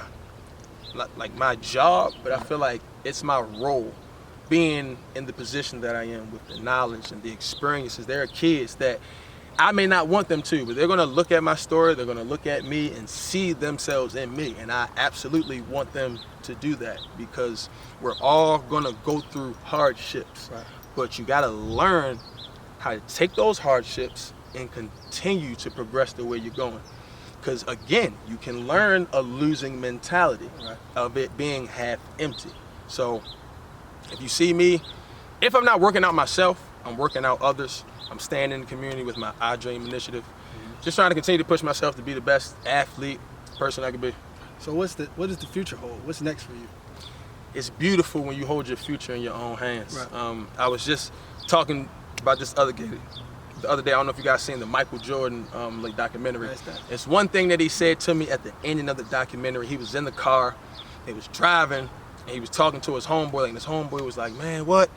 Speaker 2: my job, but I feel like it's my role. Being in the position that I am with the knowledge and the experiences, there are kids that I may not want them to, but they're gonna look at my story, they're gonna look at me and see themselves in me. And I absolutely want them to do that because we're all gonna go through hardships.
Speaker 1: Right.
Speaker 2: But you gotta learn how to take those hardships and continue to progress the way you're going. Because again, you can learn a losing mentality of it being half empty. So if you see me, if I'm not working out myself, I'm working out others. I'm staying in the community with my I Dream initiative. Just trying to continue to push myself to be the best athlete, person I could be.
Speaker 1: So what does the future hold? What's next for you?
Speaker 2: It's beautiful when you hold your future in your own hands.
Speaker 1: Right.
Speaker 2: I was just talking about this the other day. I don't know if you guys seen the Michael Jordan like documentary. It's one thing that he said to me at the ending of the documentary. He was in the car, he was driving, and he was talking to his homeboy, and his homeboy was like, "Man, what?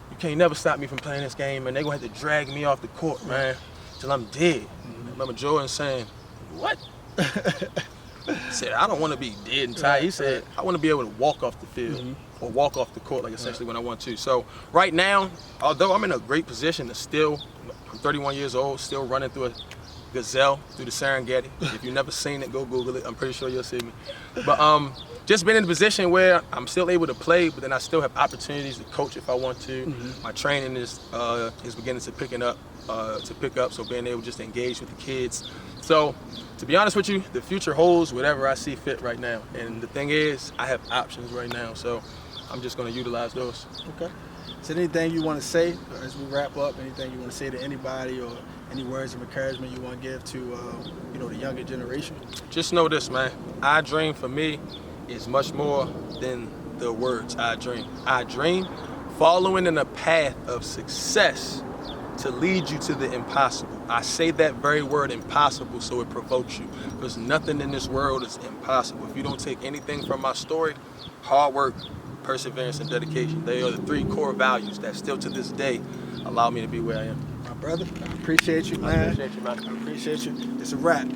Speaker 2: You can't never stop me from playing this game, and they're gonna have to drag me off the court, man, till I'm dead." I remember Jordan saying, "What?" He said, "I don't want to be dead and tired." He said, "I want to be able to walk off the field or walk off the court, like essentially when I want to." So right now, although I'm in a great position to still, I'm 31 years old, still running through a gazelle through the Serengeti. If you've never seen it, go Google it. I'm pretty sure you'll see me. But just been in a position where I'm still able to play, but then I still have opportunities to coach if I want to. My training is beginning to pick up, so being able just to engage with the kids. So to be honest with you, the future holds whatever I see fit right now. And the thing is, I have options right now, so I'm just going to utilize those.
Speaker 1: Okay. Is there anything you want to say as we wrap up? Anything you want to say to anybody, or any words of encouragement you want to give to the younger generation?
Speaker 2: Just know this, man. I dream for me is much more than the words I dream. I dream following in a path of success to lead you to the impossible. I say that very word impossible so it provokes you, because nothing in this world is impossible. If you don't take anything from my story, hard work, perseverance, and dedication, they are the 3 core values that still to this day allow me to be where I am.
Speaker 1: My brother, I appreciate you, man.
Speaker 2: I appreciate you, man.
Speaker 1: I appreciate you. It's a wrap.